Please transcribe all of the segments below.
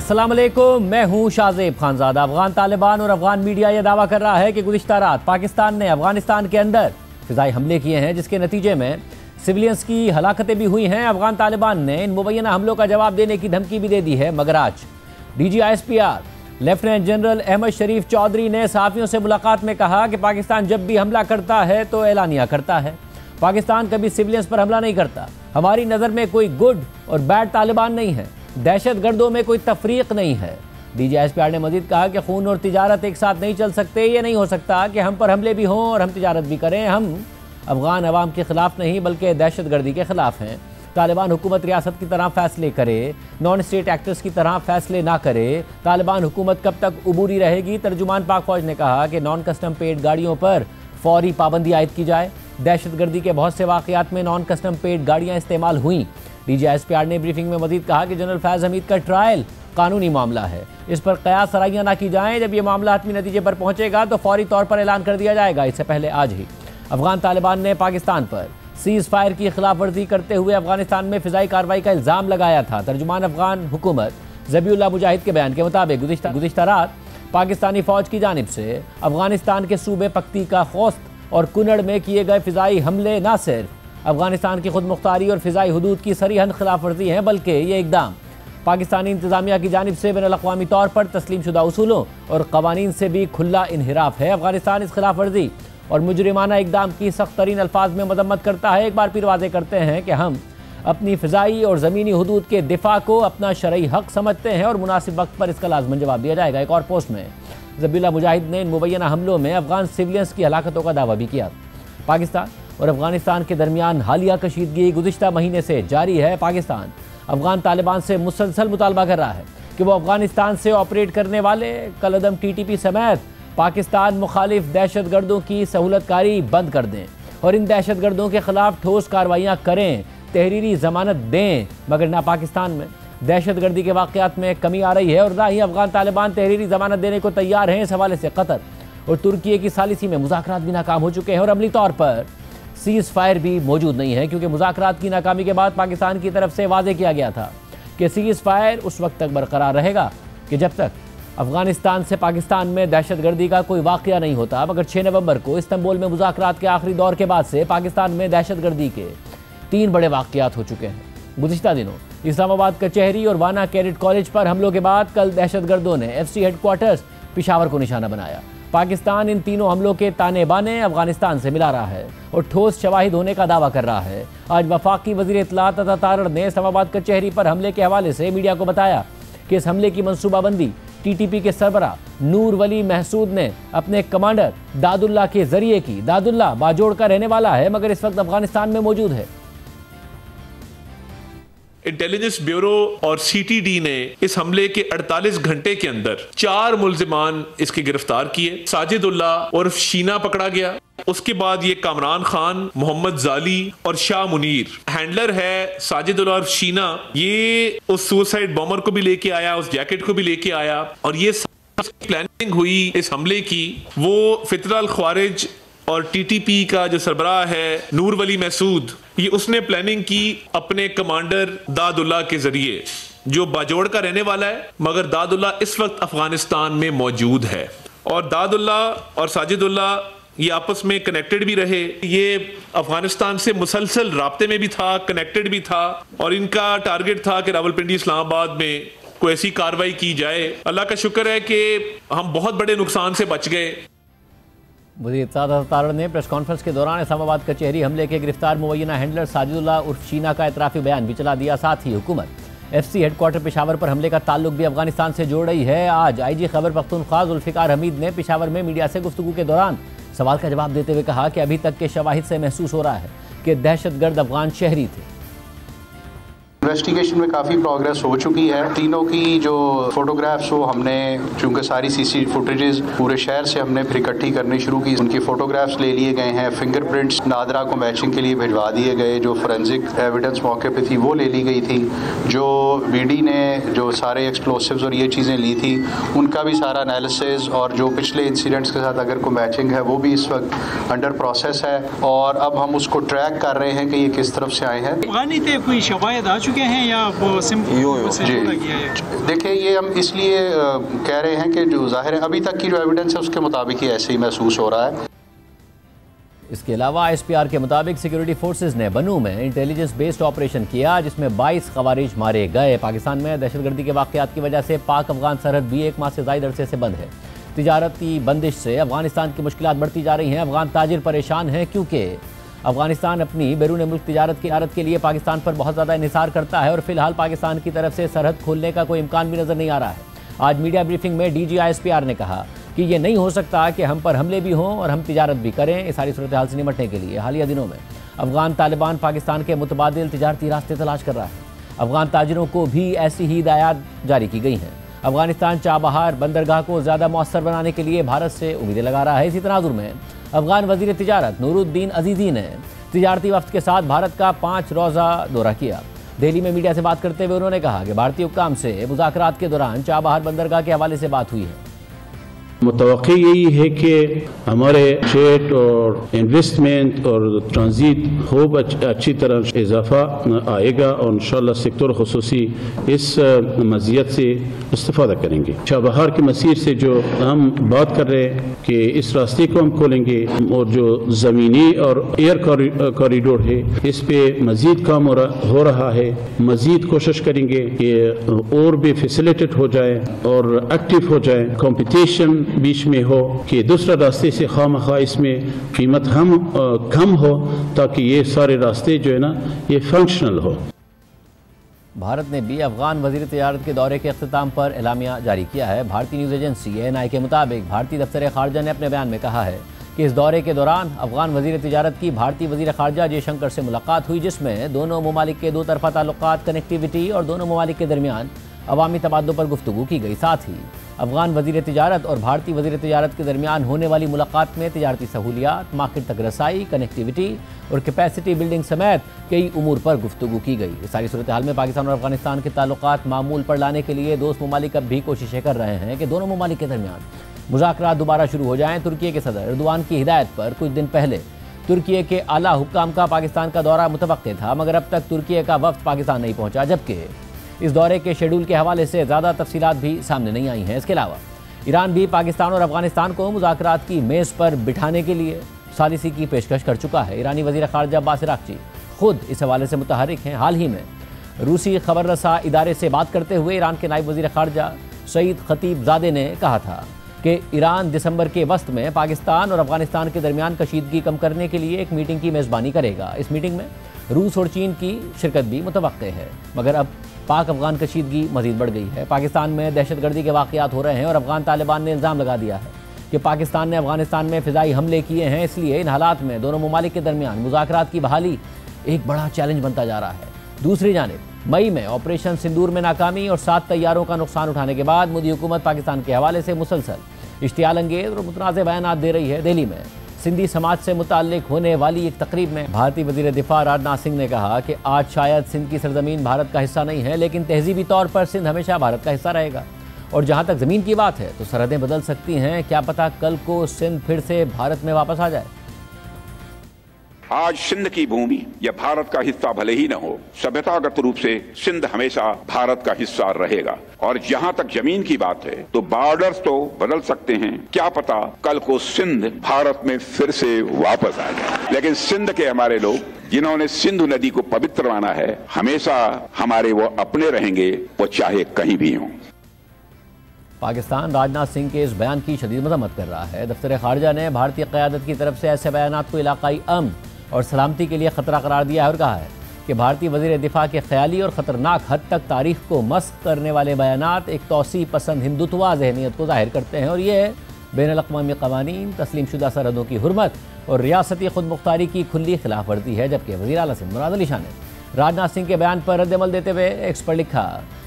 अस्सलाम वालेकुम, मैं हूं शाज़ेब खानज़ादा। अफगान तालिबान और अफगान मीडिया यह दावा कर रहा है कि गुज़िश्ता रात पाकिस्तान ने अफगानिस्तान के अंदर फ़िज़ाई हमले किए हैं, जिसके नतीजे में सिविलियंस की हलाकतें भी हुई हैं। अफगान तालिबान ने इन मुबैना हमलों का जवाब देने की धमकी भी दे दी है, मगर आज DGISPR लेफ्टिनेंट जनरल अहमद शरीफ चौधरी ने सहाफ़ियों से मुलाकात में कहा कि पाकिस्तान जब भी हमला करता है तो ऐलानिया करता है। पाकिस्तान कभी सिविलियंस पर हमला नहीं करता। हमारी नज़र में कोई गुड और बैड तालिबान नहीं है, दहशत गर्दों में कोई तफरीक नहीं है। DGISPR ने मजीद कहा कि खून और तिजारत एक साथ नहीं चल सकते। ये नहीं हो सकता कि हम पर हमले भी हों और हम तिजारत भी करें। हम अफगान अवाम के ख़िलाफ़ नहीं बल्कि दहशत गर्दी के ख़िलाफ़ हैं। तालिबान हुकूमत रियासत की तरह फ़ैसले करे, नॉन स्टेट एक्टर्स की तरह फ़ैसले ना करे। तालिबान हुकूमत कब तक उबूरी रहेगी? तर्जुमान पाक फ़ौज ने कहा कि नॉन कस्टम पेड गाड़ियों पर फौरी पाबंदी आयद की जाए। दहशत गर्दी के बहुत से वाक़यात में नॉन कस्टम पेड गाड़ियाँ इस्तेमाल हुईं। DGISPR ने ब्रीफिंग में मजीद कहा कि जनरल फैज़ हमीद का ट्रायल कानूनी मामला है, इस पर क़यास सराइयाँ ना की जाएँ। जब ये मामला हतमी नतीजे पर पहुँचेगा तो फौरी तौर पर ऐलान कर दिया जाएगा। इससे पहले आज ही अफगान तालिबान ने पाकिस्तान पर सीज़ फायर की खिलाफ वर्जी करते हुए अफगानिस्तान में फ़िज़ाई कार्रवाई का इल्ज़ाम लगाया था। तर्जुमान अफगान हुकूमत ज़बीउल्लाह मुजाहिद के बयान के मुताबिक गुज़िश्ता रात पाकिस्तानी फ़ौज की जानिब से अफगानिस्तान के सूबे पख्तीका, खोस्त और कुनड़ में किए गए फ़िज़ाई हमले न सिर्फ अफगानिस्तान की खुद मुख्तारी और फ़िज़ाई हदूद की सरीहन खिलाफ वर्जी है, बल्कि ये इक़दाम पाकिस्तानी इंतज़ामिया की जानिब से बैनुल-अक़वामी तौर पर तस्लीम शुदा उसूलों और क़वानीन से भी खुला इन्हिराफ है। अफगानिस्तान इस खिलाफ वर्जी और मुजरिमाना इक़दाम की सख्त तरीन अल्फाज में मजम्मत करता है। एक बार फिर वाज़े करते हैं कि हम अपनी फ़िज़ाई और ज़मीनी हदूद के दिफा को अपना शरई हक़ समझते हैं और मुनासिब वक्त पर इसका लाज़मन जवाब दिया जाएगा। एक और पोस्ट में ज़बीउल्लाह मुजाहिद ने इन मुबैना हमलों में अफगान सिविलियंस की हलाकतों का दावा भी किया। पाकिस्तान और अफगानिस्तान के दरमियान हालिया कशीदगी गुज़िश्ता महीने से जारी है। पाकिस्तान अफगान तालिबान से मुसलसल मुतालबा कर रहा है कि वो अफगानिस्तान से ऑपरेट करने वाले कलअदम TTP समेत पाकिस्तान मुखालिफ दहशत गर्दों की सहूलतकारी बंद कर दें और इन दहशत गर्दों के ख़िलाफ़ ठोस कार्रवाइयाँ करें, तहरीरी ज़मानत दें। मगर ना पाकिस्तान में दहशत गर्दी के वाक़यात में कमी आ रही है और ना ही अफगान तालिबान तहरीरी ज़मानत देने को तैयार हैं। इस हवाले से कतर और तुर्की की सालिसी में मुज़ाकरात भी नाकाम हो चुके हैं और अमली तौर पर सीज़ फायर भी मौजूद नहीं है, क्योंकि मुज़ाकरात की नाकामी के बाद पाकिस्तान की तरफ से वाज़े किया गया था कि सीज़ फायर उस वक्त तक बरकरार रहेगा कि जब तक अफगानिस्तान से पाकिस्तान में दहशत गर्दी का कोई वाक़या नहीं होता। मगर 6 नवंबर को इस्तांबुल में मुज़ाकरात के आखिरी दौर के बाद से पाकिस्तान में दहशत गर्दी के 3 बड़े वाक़यात हो चुके हैं। गुज़िश्ता दिनों इस्लामाबाद कचहरी और वाना कैडेट कॉलेज पर हमलों के बाद कल दहशत गर्दों ने FC हेडक्वार्टर्स पेशावर को निशाना बनाया। पाकिस्तान इन तीनों हमलों के ताने बाने अफगानिस्तान से मिला रहा है और ठोस शवाहिद होने का दावा कर रहा है। आज वफाकी वज़ीर इत्तलात अता तारड़ ने इस्लामाबाद कचहरी पर हमले के हवाले से मीडिया को बताया कि इस हमले की मनसूबाबंदी TTP के सरबरा नूर वली महसूद ने अपने कमांडर दादुल्ला के जरिए की। दादुल्ला बाजोड़ का रहने वाला है, मगर इस वक्त अफगानिस्तान में मौजूद है। इंटेलिजेंस ब्यूरो और CTD ने इस हमले के 48 घंटे के अंदर 4 मुल्जिमान इसके गिरफ्तार किए। साजिदुल्ला और शीना पकड़ा गया। उसके बाद ये कामरान खान, मोहम्मद जाली और शाह मुनीर, हैंडलर है साजिदुल्ला और शीना, ये उस सुसाइड बॉम्बर को भी लेके आया, उस जैकेट को भी लेके आया और ये प्लानिंग हुई इस हमले की। वो फितरा अल ख्वारिज और TTP का जो सरबराह है नूर वली महसूद, ये उसने प्लानिंग की अपने कमांडर दादुल्ला के जरिए, जो बाजोड़ का रहने वाला है, मगर दादुल्ला इस वक्त अफगानिस्तान में मौजूद है। और दादुल्ला और साजिदुल्ला ये आपस में कनेक्टेड भी रहे। ये अफगानिस्तान से मुसलसल राब्ते में भी था, कनेक्टेड भी था और इनका टारगेट था कि रावलपिंडी इस्लामाबाद में कोई ऐसी कार्रवाई की जाए। अल्लाह का शुक्र है कि हम बहुत बड़े नुकसान से बच गए। वज़ीर इत्तलात अता तारड़ ने प्रेस कॉन्फ्रेंस के दौरान इस्लामाबाद कचहरी हमले के गिरफ्तार मुबैना हैंडलर साजिदुल्ला उर्फ शीना का एतराफ़ी बयान भी चला दिया। साथ ही हुकूमत FC हेडक्वार्टर पेशावर पर हमले का ताल्लुक भी अफगानिस्तान से जोड़ रही है। आज IG खैबर पख्तूनख्वा ज़ुल्फ़िकार हमीद ने पेशावर में मीडिया से गुफ्तगू के दौरान सवाल का जवाब देते हुए कहा कि अभी तक के शवाहिद से महसूस हो रहा है कि दहशत गर्द अफगान शहरी थे। इन्वेस्टिगेशन में काफ़ी प्रोग्रेस हो चुकी है। तीनों की जो फोटोग्राफ्स वो हमने, चूँकि सारी CC फुटेजेस पूरे शहर से हमने फिर इकट्ठी करनी शुरू की, उनकी फ़ोटोग्राफ्स ले लिए गए हैं। फिंगरप्रिंट्स नादरा को मैचिंग के लिए भिजवा दिए गए। जो फोरेंसिक एविडेंस मौके पे थी वो ले ली गई थी। जो BD ने जो सारे एक्सप्लोसिव्स और ये चीज़ें ली थी उनका भी सारा एनालिसिस और जो पिछले इंसिडेंट्स के साथ अगर कोई मैचिंग है वो भी इस वक्त अंडर प्रोसेस है और अब हम उसको ट्रैक कर रहे हैं कि ये किस तरफ से आए हैं। अफगानी थे कोई शवायद आ चुकी चुके हैं या वो सिंपल किया है? देखिए, ये हम इसलिए कह रहे हैं कि जो ज़ाहिर है अभी तक की जो एविडेंस है उसके मुताबिक ही ऐसे ही महसूस हो रहा है। इसके अलावा एसपीआर के मुताबिक सिक्योरिटी फोर्सेज ने बनू में इंटेलिजेंस बेस्ड ऑपरेशन किया जिसमें 22 खवारिज मारे गए। पाकिस्तान में दहशतगर्दी के वाकयात की वजह से पाक अफगान सरहद भी 1 माह से ज़ायद अरसे से बंद है। तिजारती बंदिश से अफगानिस्तान की मुश्किलात बढ़ती जा रही हैं। अफगान ताजिर परेशान हैं क्योंकि अफगानिस्तान अपनी बैरून मुल्क तिजारत के लिए पाकिस्तान पर बहुत ज़्यादा इन्हिसार करता है और फिलहाल पाकिस्तान की तरफ से सरहद खोलने का कोई इम्कान भी नज़र नहीं आ रहा है। आज मीडिया ब्रीफिंग में DGI SPR ने कहा कि ये नहीं हो सकता कि हम पर हमले भी हों और हम तिजारत भी करें। इस सारी सूरत हाल से निपटने के लिए हालिया दिनों में अफगान तालिबान पाकिस्तान के मुतबादिल तिजारती रास्ते तलाश कर रहा है। अफगान ताजिरों को भी ऐसी ही हिदायत जारी की गई हैं। अफगानिस्तान चाबहार बंदरगाह को ज़्यादा मौसर बनाने के लिए भारत से उम्मीदें लगा रहा है। इसी तनाजुर में अफगान वजीर तिजारत नूरुद्दीन अजीज़ी ने तिजारती वफ्द के साथ भारत का 5 रोज़ा दौरा किया। दिल्ली में मीडिया से बात करते हुए उन्होंने कहा कि भारतीय हुक्काम से मुज़ाकरात के दौरान चाबहार बंदरगाह के हवाले से बात हुई है। मुतवक्की यही है कि हमारे ट्रेड और इन्वेस्टमेंट और ट्रांजिट खूब अच्छी तरह इजाफा आएगा और इंशाअल्लाह सेक्टर खुसूसी इस मज़ीयत से इस्तेफादा करेंगे। चाबहार के मसीर से जो हम बात कर रहे हैं कि इस रास्ते को हम खोलेंगे और जो ज़मीनी और एयर कॉरिडोर है इस पे मज़ीद काम हो रहा है। मज़ीद कोशिश करेंगे कि और भी फैसिलिटेट हो जाए और एक्टिव हो जाए, कंपटीशन बीच में हो कि दूसरा रास्ते से खामखा इसमें कीमत कम हो ताकि ये सारे रास्ते जो है ना ये फंक्शनल हो। भारत ने भी अफगान वजीर तिजारत के दौरे के अख्तिताम पर एलामिया जारी किया है। भारतीय न्यूज़ एजेंसी ANI के मुताबिक भारतीय दफ्तर खारजा ने अपने बयान में कहा है कि इस दौरे के दौरान अफगान वजीर तिजारत की भारतीय वजीर खारजा जयशंकर से मुलाकात हुई जिसमें दोनों ममालिक के 2 तरफ़ा ताल्लुकात, कनेक्टिविटी और दोनों ममालिक के दरमियान अवामी तबादलों पर गुफ्तगू की गई। साथ ही अफगान वजीर तिजारत और भारतीय वजीर तिजारत के दरमियान होने वाली मुलाकात में तिजारती सहूलियात, मार्केट तक रसाई, कनेक्टिविटी और कैपेसिटी बिल्डिंग समेत कई उमूर पर गुफ्तगू की गई। इस सारी सूरत हाल में पाकिस्तान और अफगानिस्तान के ताल्लुकात मामूल पर लाने के लिए दोस्त ममालिक अब भी कोशिशें कर रहे हैं कि दोनों ममालिक के दरमियान मुज़ाकरात दोबारा शुरू हो जाएं। तुर्की के सदर एर्दोआन की हिदायत पर कुछ दिन पहले तुर्की के आला हुक्काम का पाकिस्तान का दौरा मुतवक्के था, मगर अब तक तुर्की का वफ्द पाकिस्तान नहीं पहुंचा, जबकि इस दौरे के शेड्यूल के हवाले से ज़्यादा तफसीलात भी सामने नहीं आई हैं। इसके अलावा ईरान भी पाकिस्तान और अफगानिस्तान को मुज़ाकरात की मेज़ पर बिठाने के लिए सालिसी की पेशकश कर चुका है। ईरानी वज़ीर ख़ारजा अब्बास अराग़ची खुद इस हवाले से मुतहरिक हैं। हाल ही में रूसी खबर रसा इदारे से बात करते हुए ईरान के नायब वज़ीर ख़ारजा सईद खतीबज़ादे ने कहा था कि ईरान दिसंबर के वस्त में पाकिस्तान और अफगानिस्तान के दरमियान कशीदगी कम करने के लिए एक मीटिंग की मेज़बानी करेगा। इस मीटिंग में रूस और चीन की शिरकत भी मुतवक्के है, मगर अब पाक अफगान कशीदगी मज़ीद बढ़ गई है। पाकिस्तान में दहशतगर्दी के वाक़यात हो रहे हैं और अफगान तालिबान ने इल्ज़ाम लगा दिया है कि पाकिस्तान ने अफगानिस्तान में फ़िज़ाई हमले किए हैं। इसलिए इन हालात में दोनों ममालिक के दरमियान मुज़ाकरात की बहाली एक बड़ा चैलेंज बनता जा रहा है। दूसरी जानिब मई में ऑपरेशन सिंदूर में नाकामी और 7 तैयारों का नुकसान उठाने के बाद मोदी हुकूमत पाकिस्तान के हवाले से मुसलसल इश्तियाल अंगेज़ और मुतनाज़ बयानात दे रही है। दिल्ली में सिंधी समाज से मुताल्लिक होने वाली एक तकरीब में भारतीय वज़ीर दिफा राजनाथ सिंह ने कहा कि आज शायद सिंध की सरजमीन भारत का हिस्सा नहीं है, लेकिन तहजीबी तौर पर सिंध हमेशा भारत का हिस्सा रहेगा। और जहाँ तक ज़मीन की बात है तो सरहदें बदल सकती हैं, क्या पता कल को सिंध फिर से भारत में वापस आ जाए। आज सिंध की भूमि या भारत का हिस्सा भले ही न हो, सभ्यतागत रूप से सिंध हमेशा भारत का हिस्सा रहेगा। और जहां तक जमीन की बात है तो बॉर्डर्स तो बदल सकते हैं, क्या पता कल को सिंध भारत में फिर से वापस आ जाए। लेकिन सिंध के हमारे लोग जिन्होंने सिंधु नदी को पवित्र माना है, हमेशा हमारे वो अपने रहेंगे, वो चाहे कहीं भी हों। पाकिस्तान राजनाथ सिंह के इस बयान की शदीद मजम्मत कर रहा है। दफ्तर खारजा ने भारतीय क़यादत की तरफ से ऐसे बयानात को इलाकाई अमन और सलामती के लिए ख़तरा करार दिया है और कहा है कि भारतीय वज़ीर दिफा के ख्याली और ख़तरनाक हद तक तारीख को मस्ख़ करने वाले बयानात एक तौसी पसंद हिंदुत्वा ज़हनियत को ज़ाहिर करते हैं और ये बैनुल-अक़वामी क़वानीन, तस्लीम शुदा सरहदों की हुर्मत और रियासती खुद मुख्तारी की खुली खिलाफ वर्जी है। जबकि वज़ीर आला सिंध मुराद अली शाह ने राजनाथ सिंह के बयान पर रद्द-ए-अमल देते हुए एक्स पर लिखा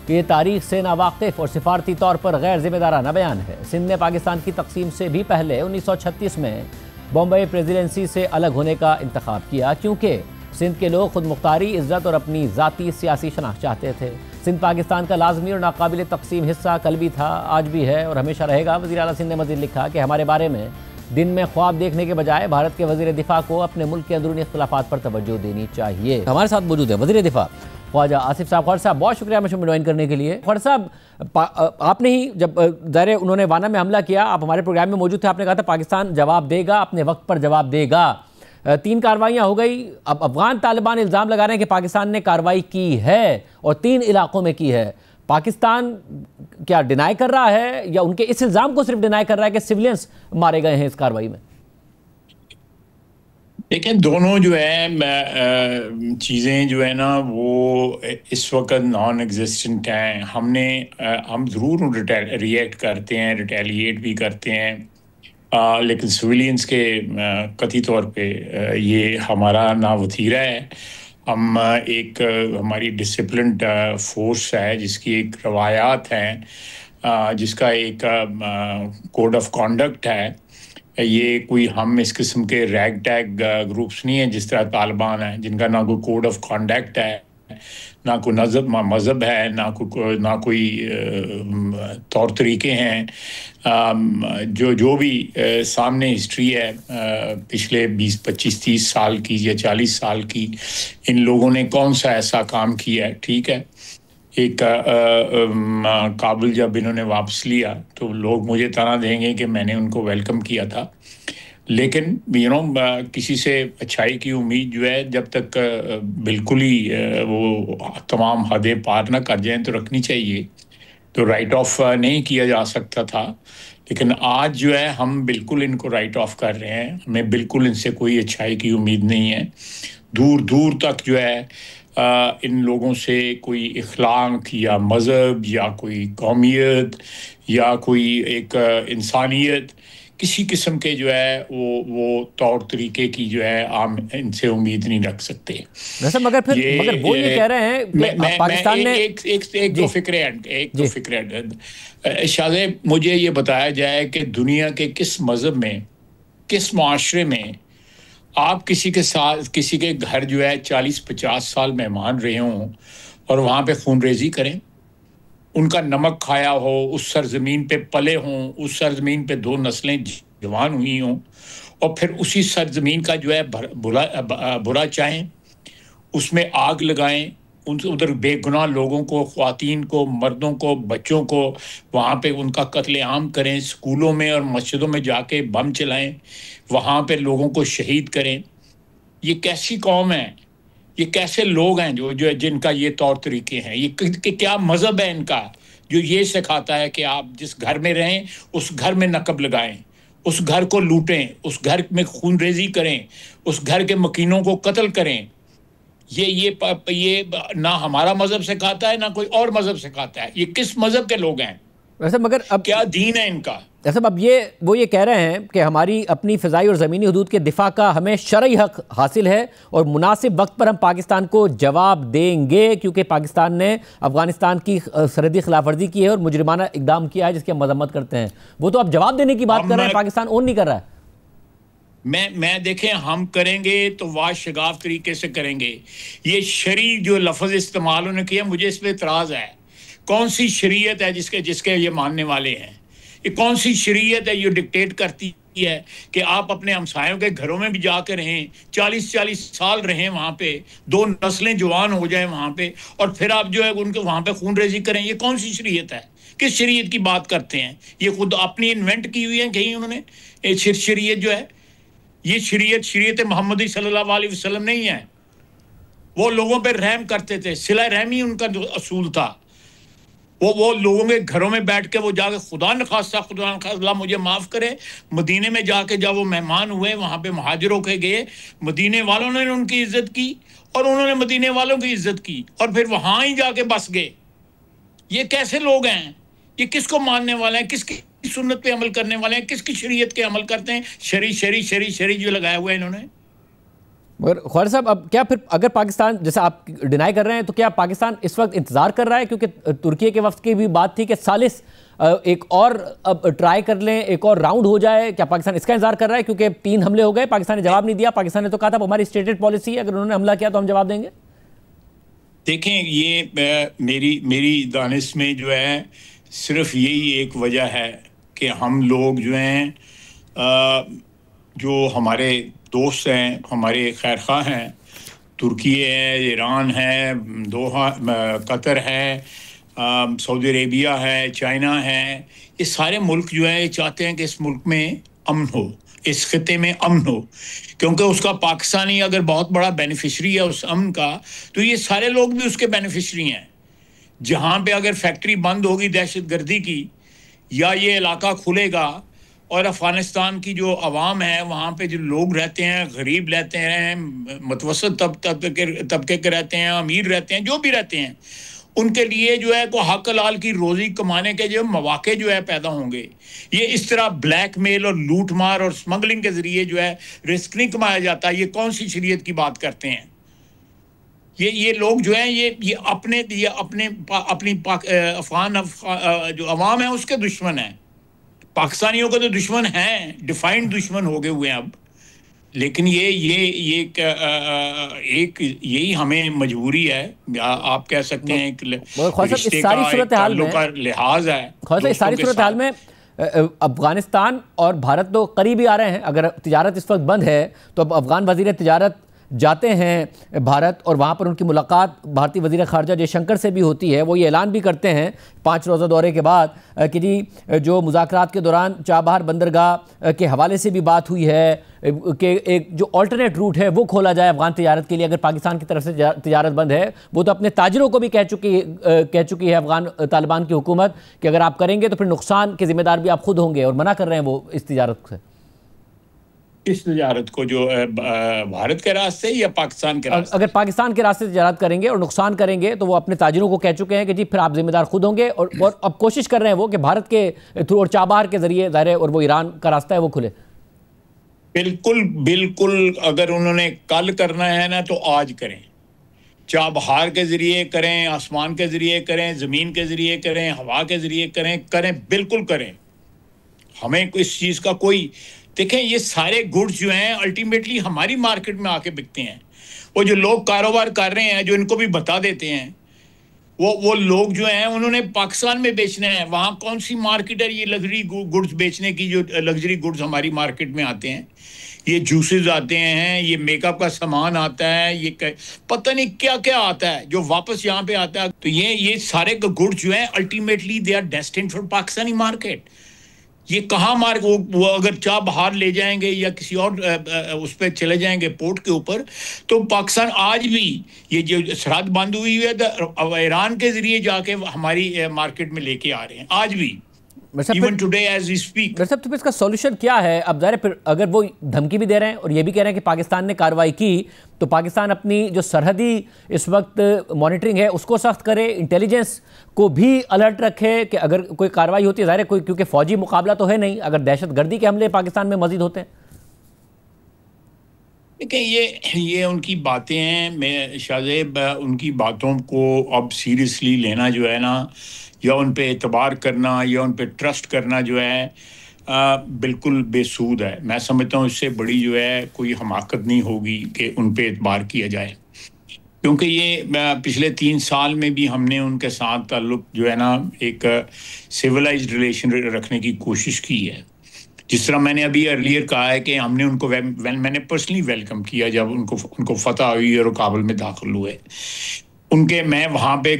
कि ये तारीख से नावाकिफ़ और सिफारती तौर पर गैर ज़िम्मेदाराना बयान है। सिंध ने पाकिस्तान की तकसीम से भी पहले 1936 में बॉम्बे प्रेसिडेंसी से अलग होने का इंतखाब किया, क्योंकि सिंध के लोग खुद मुख्तारी, इज़्ज़त और अपनी ज़ाती सियासी शनाख्त चाहते थे। सिंध पाकिस्तान का लाजमी और नाकाबिल तकसीम हिस्सा कल भी था, आज भी है और हमेशा रहेगा। वज़ीर आला सिंध ने मज़ीद लिखा कि हमारे बारे में दिन में ख्वाब देखने के बजाय भारत के वज़ीर दिफा को अपने मुल्क के अंदरूनी इख्तिलाफात पर तवज्जो देनी चाहिए। हमारे साथ मौजूद है वज़ीर दिफा ख्वाजा आसिफ साहब। ख्वाजा साहब बहुत शुक्रिया मुझे ज्वाइन करने के लिए। ख्वाजा साहब, आपने ही जब ज़ाहिर उन्होंने वाना में हमला किया, आप हमारे प्रोग्राम में मौजूद थे, आपने कहा था पाकिस्तान जवाब देगा, अपने वक्त पर जवाब देगा। 3 कार्रवाइयाँ हो गई। अब अफगान तालिबान इल्ज़ाम लगा रहे हैं कि पाकिस्तान ने कार्रवाई की है और 3 इलाकों में की है। पाकिस्तान क्या डिनाई कर रहा है या उनके इस इल्ज़ाम को सिर्फ डिनाई कर रहा है कि सिविलियंस मारे गए हैं इस कार्रवाई में? लेकिन दोनों जो है चीज़ें जो है ना वो इस वक्त नॉन एग्जिस्टेंट हैं। हम ज़रूर रिएक्ट करते हैं, रिटेलिएट भी करते हैं, लेकिन सिविलियंस के कतई तौर पे ये हमारा ना वतीरा है। हम हमारी डिसिप्लिन्ड फोर्स है जिसकी एक रवायात हैं, जिसका एक कोड ऑफ कॉन्डक्ट है। ये कोई हम इस किस्म के रैग टैग ग्रुप्स नहीं हैं जिस तरह तालिबान है, जिनका ना कोई कोड ऑफ कॉन्डक्ट है, ना कोई मज़हब है, ना कोई तौर तरीके हैं। जो भी सामने हिस्ट्री है पिछले 20, 25, 30 साल की या 40 साल की, इन लोगों ने कौन सा ऐसा काम किया है। ठीक है, एक काबुल जब इन्होंने वापस लिया तो लोग मुझे ताना देंगे कि मैंने उनको वेलकम किया था, लेकिन किसी से अच्छाई की उम्मीद जो है जब तक बिल्कुल ही वो तमाम हदें पार ना कर जाएं तो रखनी चाहिए। तो राइट ऑफ नहीं किया जा सकता था, लेकिन आज जो है हम बिल्कुल इनको राइट ऑफ कर रहे हैं। हमें बिल्कुल इनसे कोई अच्छाई की उम्मीद नहीं है। दूर दूर तक जो है इन लोगों से कोई इखलाक या मज़हब या कोई कौमियत या कोई एक इंसानियत, किसी किस्म के जो है वो तौर तरीके की जो है आम इनसे उम्मीद नहीं रख सकते। मगर वो ये कह रहे हैं कि पाकिस्तान ने एक दो फिक्रे शाज़े मुझे ये बताया जाए कि दुनिया के किस मज़हब में, किस माशरे में आप किसी के साथ किसी के घर जो है 40-50 साल मेहमान रहे हों और वहाँ पे खूनरेजी करें, उनका नमक खाया हो, उस सरजमीन पे पले हों, उस सरजमीन पे 2 नस्लें जवान हुई हों और फिर उसी सरजमीन का जो है बुरा चाहें, उसमें आग लगाएं, उधर बेगुनाह लोगों को, ख्वातीन को, मर्दों को, बच्चों को वहाँ पे उनका कत्लेआम करें, स्कूलों में और मस्जिदों में जाके बम चलाएं, वहाँ पे लोगों को शहीद करें। ये कैसी कौम है? ये कैसे लोग हैं जो जिनका ये तौर तरीके हैं? ये क्या मज़हब है इनका जो ये सिखाता है कि आप जिस घर में रहें उस घर में नकब लगाएं, उस घर को लूटें, उस घर में खूनरेजी करें, उस घर के मकीनों को कत्ल करें? ये ना हमारा मज़हब सिखाता है ना कोई और मज़हब सिखाता है। ये किस मज़हब के लोग हैं वैसे? मगर अब क्या दीन है इनका? जैसे अब वो ये कह रहे हैं कि हमारी अपनी फ़िज़ाई और ज़मीनी हदूद के दिफा का हमें शरई हक़ हासिल है और मुनासिब वक्त पर हम पाकिस्तान को जवाब देंगे, क्योंकि पाकिस्तान ने अफ़गानिस्तान की सरहदी खिलाफवर्जी की है और मुजरिमाना इक़दाम किया है जिसकी हम मज़म्मत करते हैं। वो तो अब जवाब देने की बात कर रहे हैं, पाकिस्तान ओन नहीं कर रहा है। मैं देखें, हम करेंगे तो वाशगाफ तरीके से करेंगे। ये शरी जो लफ्ज़ इस्तेमाल उन्होंने किया, मुझे इस पर इतराज़ है। कौन सी शरीयत है जिसके ये मानने वाले हैं? ये कौन सी शरीयत है जो डिक्टेट करती है कि आप अपने हमसायों के घरों में भी जाकर रहें, 40-40 साल रहें वहाँ पे, 2 नस्लें जवान हो जाएं वहाँ पे, और फिर आप जो है उनके वहाँ पे खूनरेजी करें? ये कौन सी शरीयत है? किस शरीयत की बात करते हैं? ये खुद अपनी इन्वेंट की हुई है कहीं उन्होंने? शरीयत जो है ये शरीयत मोहम्मदी सल्लल्लाहु अलैहि वसल्लम नहीं है। वो लोगों पे रहम करते थे, सिला रहमी उनका जो असूल था। वो लोगों के घरों में बैठ के वो जाके खुदा न खास्ता मुझे माफ़ करे, मदीने में जाके जब वो मेहमान हुए वहाँ पे मुहाजिरों के गए, मदीने वालों ने उनकी इज्जत की और उन्होंने मदीने वालों की इज्जत की और फिर वहाँ ही जाके बस गए। ये कैसे लोग हैं? ये किसको मानने वाले हैं? किसकी सुन्नत पे अमल करने वाले हैं? किसकी शरीयत के अमल करते हैं? शरी जो लगाया हुआ है इन्होंने। मगर ख्वाजा साहब, अब क्या फिर अगर पाकिस्तान, जैसे आप डिनाई कर रहे हैं, तो क्या पाकिस्तान इस वक्त इंतज़ार कर रहा है? क्योंकि तुर्की के वक्त की भी बात थी कि सालिस एक और अब ट्राई कर लें, एक और राउंड हो जाए। क्या पाकिस्तान इसका इंतजार कर रहा है? क्योंकि 3 हमले हो गए, पाकिस्तान ने जवाब नहीं दिया। पाकिस्तान ने तो कहा था हमारी स्टेटेड पॉलिसी है, अगर उन्होंने हमला किया तो हम जवाब देंगे। देखें, ये मेरी दानिश में जो है सिर्फ यही एक वजह है कि हम लोग जो हैं, जो हमारे दोस्त हैं, हमारे खैरखा हैं, तुर्की है, ईरान है, दोहा, कतर है, सऊदी अरेबिया है, चाइना है। ये सारे मुल्क जो है ये चाहते हैं कि इस मुल्क में अमन हो, इस खिते में अमन हो, क्योंकि उसका पाकिस्तानी अगर बहुत बड़ा बेनिफिशरी है उस अमन का, तो ये सारे लोग भी उसके बेनिफिशरी हैं। जहाँ पे अगर फैक्ट्री बंद होगी दहशतगर्दी की, या ये इलाका खुलेगा और अफ़गानिस्तान की जो अवाम है वहाँ पे जो लोग रहते हैं, गरीब रहते हैं, मुतवसत तबके के रहते हैं, अमीर रहते हैं, जो भी रहते हैं, उनके लिए जो है को हक हलाल की रोज़ी कमाने के जो मौके जो है पैदा होंगे। ये इस तरह ब्लैकमेल और लूट मार और स्मगलिंग के ज़रिए जो है रिस्क नहीं कमाया जाता। ये कौन सी शरीयत की बात करते हैं? ये लोग जो हैं ये अपनी अफ़गान जो अवाम है उसके दुश्मन हैं। पाकिस्तानियों के तो दुश्मन हैं, डिफाइंड दुश्मन हो गए हुए हैं अब। लेकिन ये एक यही हमें मजबूरी है, आप कह सकते हैं एक रिश्ते का, एक ताल्लुक का लिहाज है। इस सारी सूरत हाल में अफगानिस्तान और भारत तो करीब ही आ रहे हैं। अगर तिजारत इस वक्त बंद है तो अब अफगान वजीर तिजारत जाते हैं भारत, और वहाँ पर उनकी मुलाकात भारतीय वज़ीर ख़ारजा जयशंकर से भी होती है। वो ये ऐलान भी करते हैं 5 रोज़ा दौरे के बाद कि जी जो मुज़ाकरात के दौरान चाबहार बंदरगाह के हवाले से भी बात हुई है कि एक जो अल्टरनेट रूट है वो खोला जाए अफ़गान तिजारत के लिए। अगर पाकिस्तान की तरफ से तिजारत बंद है, वो तो अपने ताजरों को भी कह चुकी है अफ़गान तालिबान की हुकूमत कि अगर आप करेंगे तो फिर नुकसान के ज़िम्मेदार भी आप खुद होंगे, और मना कर रहे हैं वो इस तिजारत से। इस तिजारत को जो भारत के रास्ते या पाकिस्तान के रास्ते? अगर पाकिस्तान के रास्ते तिजारत करेंगे और नुकसान करेंगे तो वो अपने ताजिरों को कह चुके हैं कि जी फिर आप जिम्मेदार खुद होंगे, और अब कोशिश कर रहे हैं वो कि भारत के थ्रू और चाबहार के जरिए ज़ाहिर है, और वो ईरान का रास्ता है वो खुले। बिल्कुल बिल्कुल, अगर उन्होंने कल करना है ना तो आज करें, चाबहार के जरिए करें, आसमान के जरिए करें, ज़मीन के जरिए करें, हवा के जरिए करें, बिल्कुल करें। हमें इस चीज़ का कोई, देखें ये सारे गुड्स जो हैं अल्टीमेटली हमारी मार्केट में आके बिकते हैं। वो जो लोग कारोबार कर रहे हैं, जो इनको भी बता देते हैं, वो लोग जो हैं उन्होंने पाकिस्तान में बेचना है। वहाँ कौन सी मार्केट है ये लग्जरी गुड्स बेचने की? जो लग्जरी गुड्स हमारी मार्केट में आते हैं, ये जूसेस आते हैं, ये मेकअप का सामान आता है, ये पता नहीं क्या क्या आता है जो वापस यहाँ पे आता है। तो ये सारे गुड्स जो हैं ultimately they are destined for Pakistani market. ये कहाँ वो अगर चाबहार ले जाएंगे या किसी और उस पर चले जाएंगे पोर्ट के ऊपर, तो पाकिस्तान आज भी ये जो सरहद बंद हुई है ईरान के जरिए जाके हमारी मार्केट में लेके आ रहे हैं आज भी, even today as we speak. तो इसका सॉल्यूशन क्या है? अब ज़ाहिर फिर अगर वो धमकी भी दे रहे हैं और ये भी कह रहे हैं कि पाकिस्तान ने कार्रवाई की, तो पाकिस्तान अपनी जो सरहदी इस वक्त मॉनिटरिंग है उसको सख्त करे, इंटेलिजेंस को भी अलर्ट रखे कि अगर कोई कार्रवाई होती है, ज़ाहिर कोई, क्योंकि फौजी मुकाबला तो है नहीं, अगर दहशतगर्दी के हमले पाकिस्तान में मजीद होते हैं। देखिए ये उनकी बातें हैं। मैं शाहजेब उनकी बातों को अब सीरियसली लेना जो है ना, या उन पे एतबार करना या उन पे ट्रस्ट करना जो है बिल्कुल बेसूद है। मैं समझता हूँ इससे बड़ी जो है कोई हमाकत नहीं होगी कि उन पे एतबार किया जाए, क्योंकि ये पिछले 3 साल में भी हमने उनके साथ ताल्लुक जो है ना एक सिविलाइज्ड रिलेशन रखने की कोशिश की है। जिस तरह मैंने अभी अर्लियर कहा है कि हमने उनको मैंने पर्सनली वेलकम किया जब उनको फतह हुई और काबुल में दाखिल हुए। उनके मैं वहाँ पे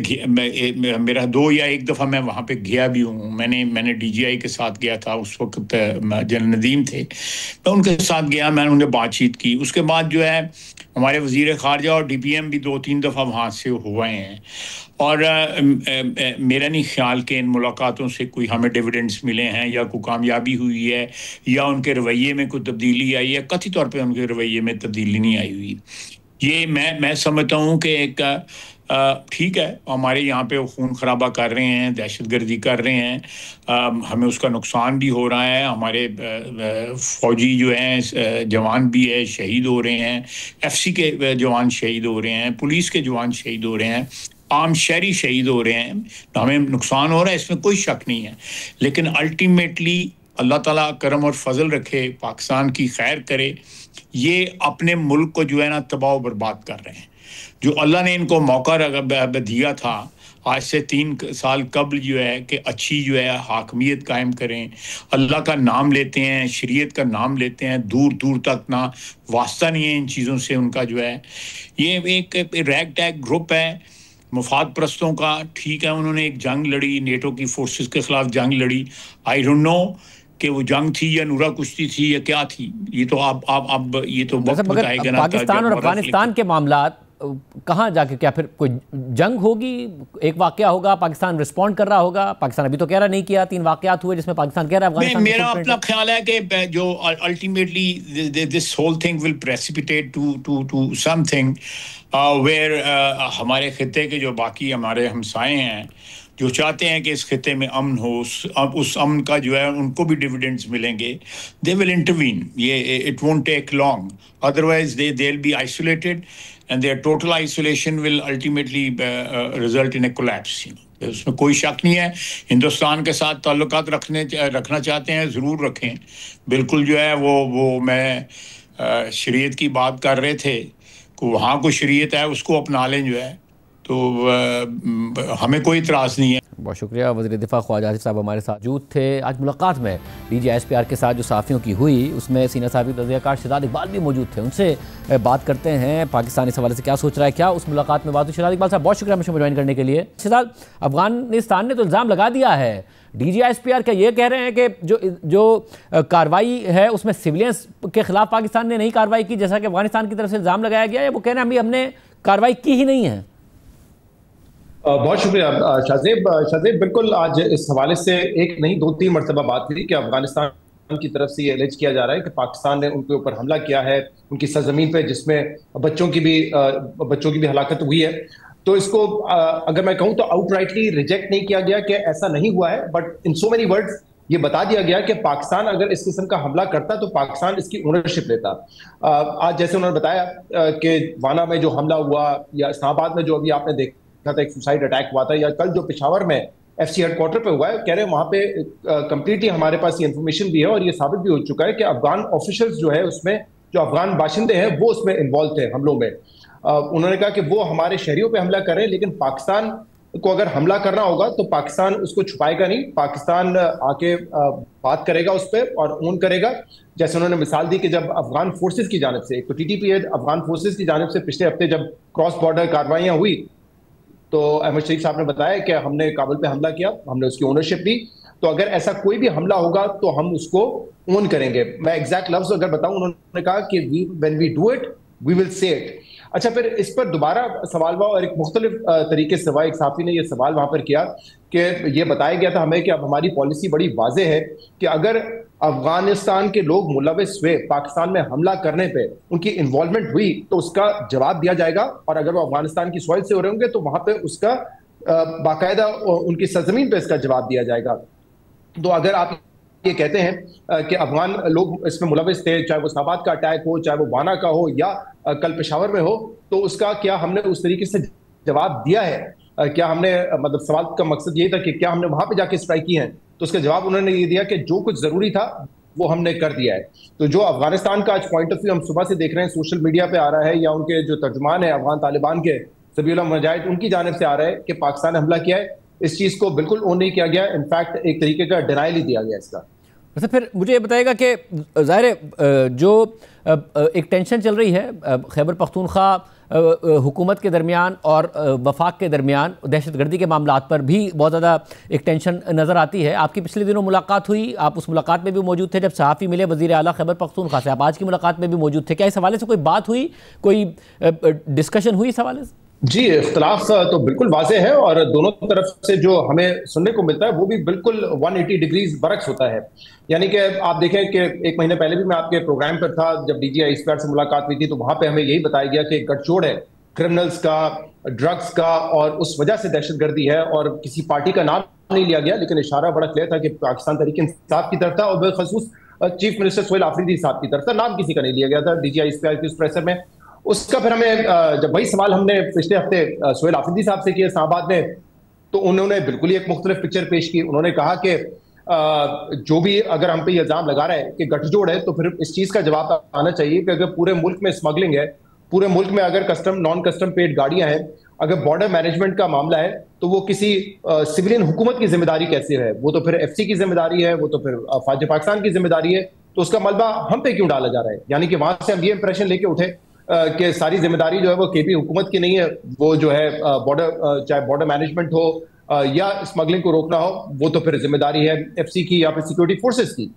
मेरा 2 या 1 दफ़ा मैं वहाँ पे गया भी हूँ। मैंने DGI के साथ गया था, उस वक्त जनरल नदीम थे, मैं उनके साथ गया, मैंने उनसे बातचीत की। उसके बाद जो है हमारे वज़ीर ख़ारजा और DPM भी 2-3 दफ़ा वहाँ से हुए हैं, और मेरा नहीं ख्याल कि इन मुलाकातों से कोई हमें डिविडेंड्स मिले हैं या कोई कामयाबी हुई है या उनके रवैये में कोई तब्दीली आई है। कथित तौर पे उनके रवैये में तब्दीली नहीं आई हुई। ये मैं समझता हूँ कि एक ठीक है, हमारे यहाँ पे खून खराबा कर रहे हैं, दहशतगर्दी कर रहे हैं, हमें उसका नुकसान भी हो रहा है, हमारे फ़ौजी जो हैं जवान भी है शहीद हो रहे हैं, FC के जवान शहीद हो रहे हैं, पुलिस के जवान शहीद हो रहे हैं, आम शहरी शहीद हो रहे हैं, हमें नुकसान हो रहा है, इसमें कोई शक नहीं है। लेकिन अल्टीमेटली अल्लाह ताला करम और फजल रखे, पाकिस्तान की खैर करे। ये अपने मुल्क को जो है ना तबाह बर्बाद कर रहे हैं। जो अल्लाह ने इनको मौका दिया था आज से 3 साल कबल जो है कि अच्छी जो है हाकमियत कायम करें, अल्लाह का नाम लेते हैं, शरीयत का नाम लेते हैं, दूर दूर तक ना वास्ता नहीं है इन चीज़ों से उनका जो है। ये एक रैग टैग ग्रुप है मुफाद परस्तों का। ठीक है, उन्होंने एक जंग लड़ी, नेटो की फोर्सेस के खिलाफ जंग लड़ी। आई डोंट नो कि वो जंग थी या नूरा कुश्ती थी या क्या थी, ये तो अब ये तो वक्त बताएगा ना। पाकिस्तान और अफगानिस्तान के मामलात कहाँ जाके क्या फिर कोई जंग होगी, एक वाकया होगा, पाकिस्तान रिस्पॉन्ड कर रहा होगा? पाकिस्तान अभी तो कह रहा नहीं किया, 3 वाकयात हुए जिसमें पाकिस्तान कह रहा है। मेरा अपना ख्याल है कि जो ultimately this whole thing will precipitate to something where हमारे खित्ते के जो बाकी हमारे हमसाए हैं जो चाहते हैं कि इस खित्ते में अमन हो, उस अमन का जो है उनको भी डिविडेंड्स मिलेंगे, दे विल इंटरवीन। ये it won't take long, otherwise they will be isolated and their total isolation will ultimately result in a collapse. उसमें कोई शक नहीं है। हिंदुस्तान के साथ ताल्लुकात रखना चाहते हैं, ज़रूर रखें। बिल्कुल जो है वो मैं शरीयत की बात कर रहे थे कि वहाँ कोई शरीयत है उसको अपना लें जो है, तो हमें कोई इतराज़ नहीं है। बहुत शुक्रिया। वज़ीर दिफा ख्वाजा आसिफ साहब हमारे साथ मौजूद थे। आज मुलाकात में DGISPR के साथ जो साफ़ियों की हुई उसमें सीनियर साफ़ी तज़कियाकार शहजाद इकबाल भी मौजूद थे। उनसे बात करते हैं पाकिस्तान इस हवाले से क्या सोच रहा है, क्या उस मुलाकात में बात हुई। शहजाद इकबाल साहब बहुत शुक्रिया हमें ज्वाइन करने के लिए। शहजाद, अफगानिस्तान ने तो इल्ज़ाम लगा दिया है, DGISPR का ये कह रहे हैं कि जो कार्रवाई है उसमें सिविलियंस के खिलाफ पाकिस्तान ने नहीं कार्रवाई की जैसा कि अफगानिस्तान की तरफ से इल्ज़ाम लगाया गया है। वो कह रहे हैं अभी हमने कार्रवाई की ही नहीं है। बहुत शुक्रिया शाहजेब। बिल्कुल आज इस हवाले से एक नहीं 2-3 मरतबा बात हुई कि अफगानिस्तान की तरफ से ये एलिज किया जा रहा है कि पाकिस्तान ने उनके ऊपर हमला किया है उनकी सरजमीन पे, जिसमें बच्चों की भी हलाकत हुई है। तो इसको अगर मैं कहूँ तो आउटराइटली रिजेक्ट नहीं किया गया कि ऐसा नहीं हुआ है, but in so many words ये बता दिया गया कि पाकिस्तान अगर इस किस्म का हमला करता तो पाकिस्तान इसकी ओनरशिप लेता। आज जैसे उन्होंने बताया कि वाना में जो हमला हुआ या इस्लामाबाद में जो अभी आपने देखा था एक सुसाइड अटैक हुआ था, या कल जो पेशावर में FC हेडक्वार्टर पे हुआ है, कह रहे हैं वहां पे कंप्लीटली हमारे पास ये इन्फॉर्मेशन भी है और ये साबित भी हो चुका है कि अफगान ऑफिशियल्स जो है उसमें जो अफगान बाशिंदे हैं वो उसमें इन्वॉल्व थे हमलों में। उन्होंने कहा कि वो हमारे शहरियों पे हमला कर रहे हैं, लेकिन पाकिस्तान को अगर हमला करना होगा तो पाकिस्तान उसको छुपाएगा नहीं, पाकिस्तान आके बात करेगा उस पर और ओन करेगा। जैसे उन्होंने मिसाल दी कि जब अफगान फोर्सेज की जानिब से, एक तो TTP है अफगान फोर्सेज की जानिब से पिछले हफ्ते जब क्रॉस बॉर्डर कार्रवाइयां हुई तो अहमद शरीफ साहब ने बताया कि हमने काबुल पे हमला किया, हमने उसकी ओनरशिप ली, तो अगर ऐसा कोई भी हमला होगा तो हम उसको ओन करेंगे। मैं एग्जैक्ट लफ्ज अगर बताऊं, उन्होंने कहा कि when we do it we will say it. अच्छा, फिर इस पर दोबारा सवाल हुआ और एक मुख्तलिफ तरीके से हुआ। एक साथी ने यह सवाल वहां पर किया कि यह बताया गया था हमें कि अब हमारी पॉलिसी बड़ी वाज़ेह है कि अगर अफगानिस्तान के लोग मुलविस हुए पाकिस्तान में हमला करने पे, उनकी इन्वॉल्वमेंट हुई, तो उसका जवाब दिया जाएगा, और अगर वो अफगानिस्तान की सॉइल से हो रहे होंगे तो वहां पे उसका बाकायदा उनकी सरजमीन पे इसका जवाब दिया जाएगा। तो अगर आप ये कहते हैं कि अफगान लोग इसमें मुलविस थे, चाहे वो इस्लामाबाद का अटैक हो, चाहे वो वाना का हो या कल पेशावर में हो, तो उसका क्या हमने उस तरीके से जवाब दिया है? क्या हमने, मतलब सवाल का मकसद ये था कि क्या हमने वहां पे जाके स्ट्राइक की है? तो उसका जवाब उन्होंने ये दिया कि जो कुछ जरूरी था वो हमने कर दिया है। तो जो अफगानिस्तान का आज पॉइंट ऑफ व्यू हम सुबह से देख रहे हैं, सोशल मीडिया पे आ रहा है या उनके जो तर्जुमान है अफगान तालिबान के ज़बीउल्लाह मुजाहिद, उनकी जानिब से आ रहा है कि पाकिस्तान ने हमला किया है, इस चीज को बिल्कुल ओन नहीं किया गया, इनफैक्ट एक तरीके का डिनाइल ही दिया गया इसका। वैसे फिर मुझे ये बताएगा कि ज़ाहिर है जो एक टेंशन चल रही है खैबर पख्तूनख्वा हुकूमत के दरमियान और वफाक के दरमियान, दहशतगर्दी के मामलात पर भी बहुत ज़्यादा एक टेंशन नज़र आती है। आपकी पिछले दिनों मुलाकात हुई, आप उस मुलाकात में भी मौजूद थे जब सहाफ़ी मिले वज़ीर आला खैबर पख्तूनख्वा से, आप आज की मुलाकात में भी मौजूद थे। क्या इस हवाले से कोई बात हुई, कोई डिस्कशन हुई इस हवाले से? जी, इख्तलाफ तो बिल्कुल वाज़े है और दोनों तरफ से जो हमें सुनने को मिलता है वो भी बिल्कुल 180 डिग्रीज बरक्स होता है। यानी कि आप देखें कि 1 महीने पहले भी मैं आपके प्रोग्राम पर था, जब DGISPR से मुलाकात हुई थी तो वहां पे हमें यही बताया गया कि गठजोड़ है क्रिमिनल्स का, ड्रग्स का, और उस वजह से दहशतगर्दी है, और किसी पार्टी का नाम नहीं लिया गया, लेकिन इशारा बड़ा क्लियर था कि पाकिस्तान तहरीक इंसाफ की तरफ था और बिलखसूस चीफ मिनिस्टर सोहेल आफरीदी साहब की तरफ था, नाम किसी का नहीं लिया गया था DGISPR के उस प्रेसर में। उसका फिर हमें जब वही सवाल हमने पिछले हफ्ते सोहेल आफरीदी साहब से किया इस्लामाबाद में, तो उन्होंने बिल्कुल ही एक मुख्तलिफ पिक्चर पेश की। उन्होंने कहा कि जो भी अगर हम पे ये इल्जाम लगा रहे हैं कि गठजोड़ है, तो फिर इस चीज का जवाब आना चाहिए कि अगर पूरे मुल्क में स्मगलिंग है, पूरे मुल्क में अगर कस्टम नॉन कस्टम पेड गाड़ियां हैं अगर बॉर्डर मैनेजमेंट का मामला है तो वो किसी सिविलियन हुकूमत की जिम्मेदारी कैसे है? वो तो फिर एफसी की जिम्मेदारी है, वो तो फिर फौज पाकिस्तान की जिम्मेदारी है, तो उसका मलबा हम पे क्यों डाला जा रहा है? यानी कि वहां से हम ये इंप्रेशन लेके उठे कि सारी जिम्मेदारी जो है वो केपी हुकूमत की नहीं है, वो जो है बॉर्डर, चाहे बॉर्डर मैनेजमेंट हो या स्मगलिंग को रोकना हो, वो तो फिर जिम्मेदारी है एफसी की या फिर सिक्योरिटी फोर्सेस की।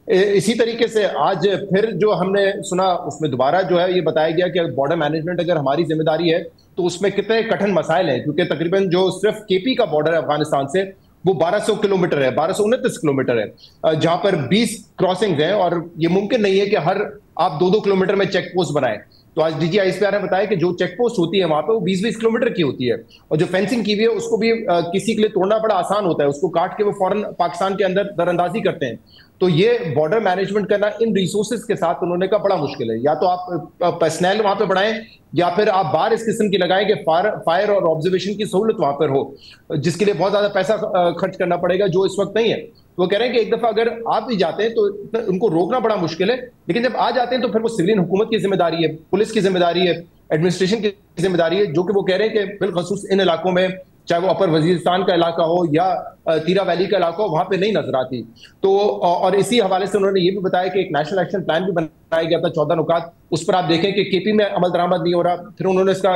इसी तरीके से आज फिर जो हमने सुना उसमें दोबारा जो है ये बताया गया कि बॉर्डर मैनेजमेंट अगर हमारी जिम्मेदारी है तो उसमें कितने कठिन मसाइल हैं, क्योंकि तकरीबन जो सिर्फ केपी का बॉर्डर है अफगानिस्तान से वो 1200 किलोमीटर है, 1229 किलोमीटर है, जहां पर 20 क्रॉसिंग्स हैं और ये मुमकिन नहीं है कि हर आप 2-2 किलोमीटर में चेक पोस्ट बनाए। तो आज डीजी आईएसपीआर ने बताया कि जो चेक पोस्ट होती है वहां पे वो 20-20 किलोमीटर की होती है, और जो फेंसिंग की हुई है उसको भी किसी के लिए तोड़ना बड़ा आसान होता है, उसको काट के वो फौरन पाकिस्तान के अंदर दरअंदाजी करते हैं। तो ये बॉर्डर मैनेजमेंट करना इन रिसोर्सेज के साथ उन्होंने कहा बड़ा मुश्किल है। या तो आप पर्सनल वहां पे बढ़ाएं या फिर आप बाहर इस किस्म की लगाएं कि फायर और ऑब्जर्वेशन की सहूलत वहां पर हो, जिसके लिए बहुत ज्यादा पैसा खर्च करना पड़ेगा, जो इस वक्त नहीं है। वो कह रहे हैं कि एक दफा अगर आप भी जाते हैं तो उनको रोकना बड़ा मुश्किल है, लेकिन जब आ जाते हैं तो फिर वो सिविलियन हुकूमत की जिम्मेदारी है, पुलिस की जिम्मेदारी है, एडमिनिस्ट्रेशन की जिम्मेदारी है, जो कि वो कह रहे हैं कि बिलखसूस इन इलाकों में, चाहे वो अपर वजीरिस्तान का इलाका हो या तीरा वैली का इलाका हो, वहां पे नहीं नजर आती। तो और इसी हवाले से उन्होंने ये भी बताया कि एक नेशनल एक्शन प्लान भी बनाया गया था 14 नुकात, उस पर आप देखें कि केपी में अमल दरामद नहीं हो रहा। फिर उन्होंने इसका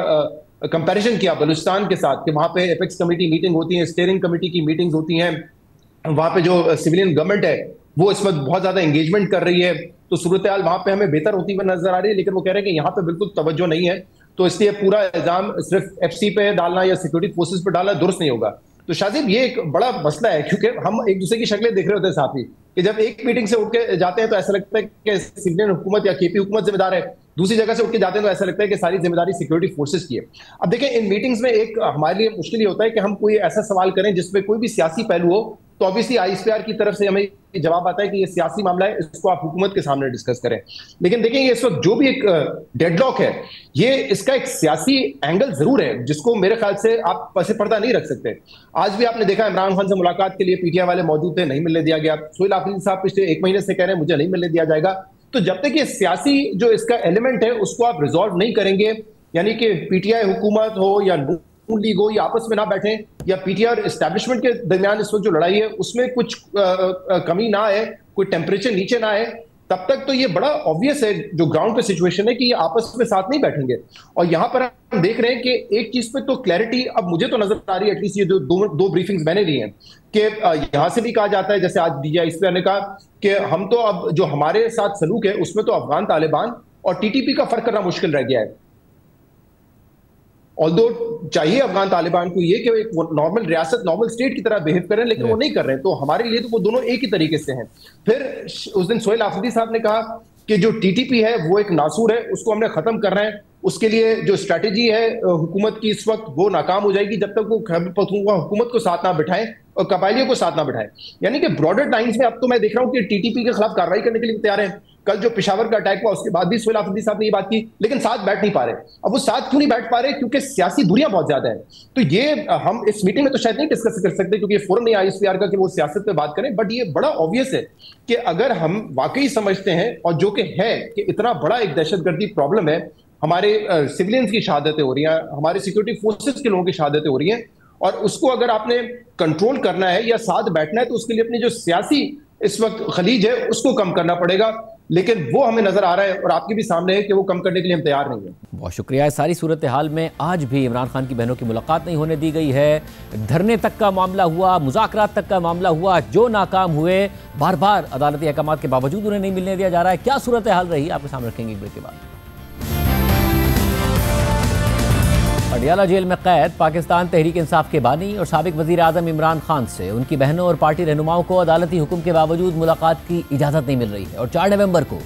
कंपैरिजन किया बलूचिस्तान के साथ कि वहां पे एपेक्स कमेटी मीटिंग होती है, स्टीयरिंग कमेटी की मीटिंग्स होती हैं, वहां पे जो सिविलियन गवर्नमेंट है वो इस वक्त बहुत ज्यादा एंगेजमेंट कर रही है, तो सूरत हाल वहां पे हमें बेहतर होती हुई नजर आ रही है, लेकिन वो कह रहे हैं कि यहाँ पे बिल्कुल तवज्जो नहीं है, तो इसलिए पूरा इल्जाम सिर्फ एफसी पे डालना या सिक्योरिटी फोर्सेस पे डालना दुरुस्त नहीं होगा। तो शाजिब ये एक बड़ा मसला है, क्योंकि हम एक दूसरे की शक्लें देख रहे होते हैं साथ ही, कि जब एक मीटिंग से उठ के जाते हैं तो ऐसा लगता है कि सिविलियन हुकूमत या केपी हुकूमत जिम्मेदार है, दूसरी जगह से उठ के जाते हैं तो ऐसा लगता है कि सारी जिम्मेदारी सिक्योरिटी फोर्सेस की है। अब देखें, इन मीटिंग्स में एक हमारे लिए मुश्किल ये होता है कि हम कोई ऐसा सवाल करें जिसमें कोई भी सियासी पहलू हो, तो ऑब्वियसली आईएसपीआर की तरफ से हमें जवाब आता है कि ये सियासी मामला है, इसको आप हुकूमत के सामने डिस्कस करें। लेकिन देखें, ये इस वक्त जो भी एक डेडलॉक है, ये इसका एक सियासी एंगल जरूर है, जिसको मेरे ख्याल से आप पसे पर्दा नहीं रख सकते। आज भी आपने देखा इमरान खान से मुलाकात के लिए पीटीआई वाले मौजूद थे, नहीं मिलने दिया गया। सोहेल आफरीदी साहब पिछले 1 महीने से कह रहे हैं मुझे नहीं मिलने दिया जाएगा। तो जब तक ये सियासी जो इसका एलिमेंट है उसको आप रिजॉल्व नहीं करेंगे, यानी कि पीटीआई हुकूमत हो या लीग हो, या आपस में ना बैठे, या पीटीआई और एस्टैब्लिशमेंट के दरमियान इस वक्त जो लड़ाई है उसमें कुछ कमी ना आए, कोई टेम्परेचर नीचे ना आए, तब तक तो ये बड़ा ऑब्वियस है जो ग्राउंड पे सिचुएशन है कि ये आपस में साथ नहीं बैठेंगे। और यहां पर हम देख रहे हैं कि एक चीज पे तो क्लैरिटी अब मुझे तो नजर आ रही है, एटलीस्ट ये जो दो ब्रीफिंग्स मैंने ली हैं, कि यहां से भी कहा जाता है, जैसे आज डीजी आईएसपीआर ने कहा कि हम तो अब जो हमारे साथ सलूक है उसमें तो अफगान तालिबान और टीटीपी का फर्क करना मुश्किल रह गया है। ऑल्दो चाहिए अफगान तालिबान को ये कि एक नॉर्मल रियासत, नॉर्मल स्टेट की तरह बिहेव करें, लेकिन वो नहीं कर रहे हैं, तो हमारे लिए तो वो दोनों एक ही तरीके से हैं। फिर उस दिन सोहेल आफरीदी साहब ने कहा कि जो टीटीपी है वो एक नासूर है, उसको हमने खत्म करना है, उसके लिए जो स्ट्रैटेजी है हुकूमत की इस वक्त वो नाकाम हो जाएगी जब तक वो हुकूमत को साथ ना बिठाएं और कबायलियों को साथ ना बिठाएं। यानी कि ब्रॉडर टाइम्स में अब तो मैं देख रहा हूं कि टीटीपी के खिलाफ कार्रवाई करने के लिए तैयार हैं। कल जो पेशावर का अटैक हुआ उसके बाद भी सोहेल आफरीदी साहब ने ये बात की, लेकिन साथ बैठ नहीं पा रहे। अब वो साथ क्यों नहीं बैठ पा रहे? क्योंकि सियासी दूरियां बहुत ज्यादा है। तो ये हम इस मीटिंग में तो शायद नहीं डिस्कस कर सकते, क्योंकि ये फोरम नहीं आईएसपीआर का कि वो सियासत पे बात करें, बट ये बड़ा ऑब्वियस है कि अगर हम वाकई समझते हैं, और जो कि है कि इतना बड़ा एक दहशतगर्दी प्रॉब्लम है, हमारे सिविलियंस की शहादतें हो रही हैं, हमारे सिक्योरिटी फोर्सेस के लोगों की शहादतें हो रही हैं, और उसको अगर आपने कंट्रोल करना है या साथ बैठना है तो उसके लिए अपनी जो सियासी इस वक्त खलीज है उसको कम करना पड़ेगा। लेकिन वो हमें नजर आ रहा है और आपके भी सामने है कि वो कम करने के लिए हम तैयार नहीं है। बहुत शुक्रिया। सारी सूरत हाल में आज भी इमरान खान की बहनों की मुलाकात नहीं होने दी गई है। धरने तक का मामला हुआ, मुज़ाकरात तक का मामला हुआ, जो नाकाम हुए, बार बार अदालती अहकामात के बावजूद उन्हें नहीं मिलने दिया जा रहा है। क्या सूरत हाल रही आपके सामने रखेंगे एक ब्रेक के बाद। पटियाला जेल में कैद पाकिस्तान तहरीक इंसाफ के बानी और साबिक वजीर आजम इमरान खान से उनकी बहनों और पार्टी रहनुमाओं को अदालती हुक्म के बावजूद मुलाकात की इजाज़त नहीं मिल रही है। और 4 नवंबर को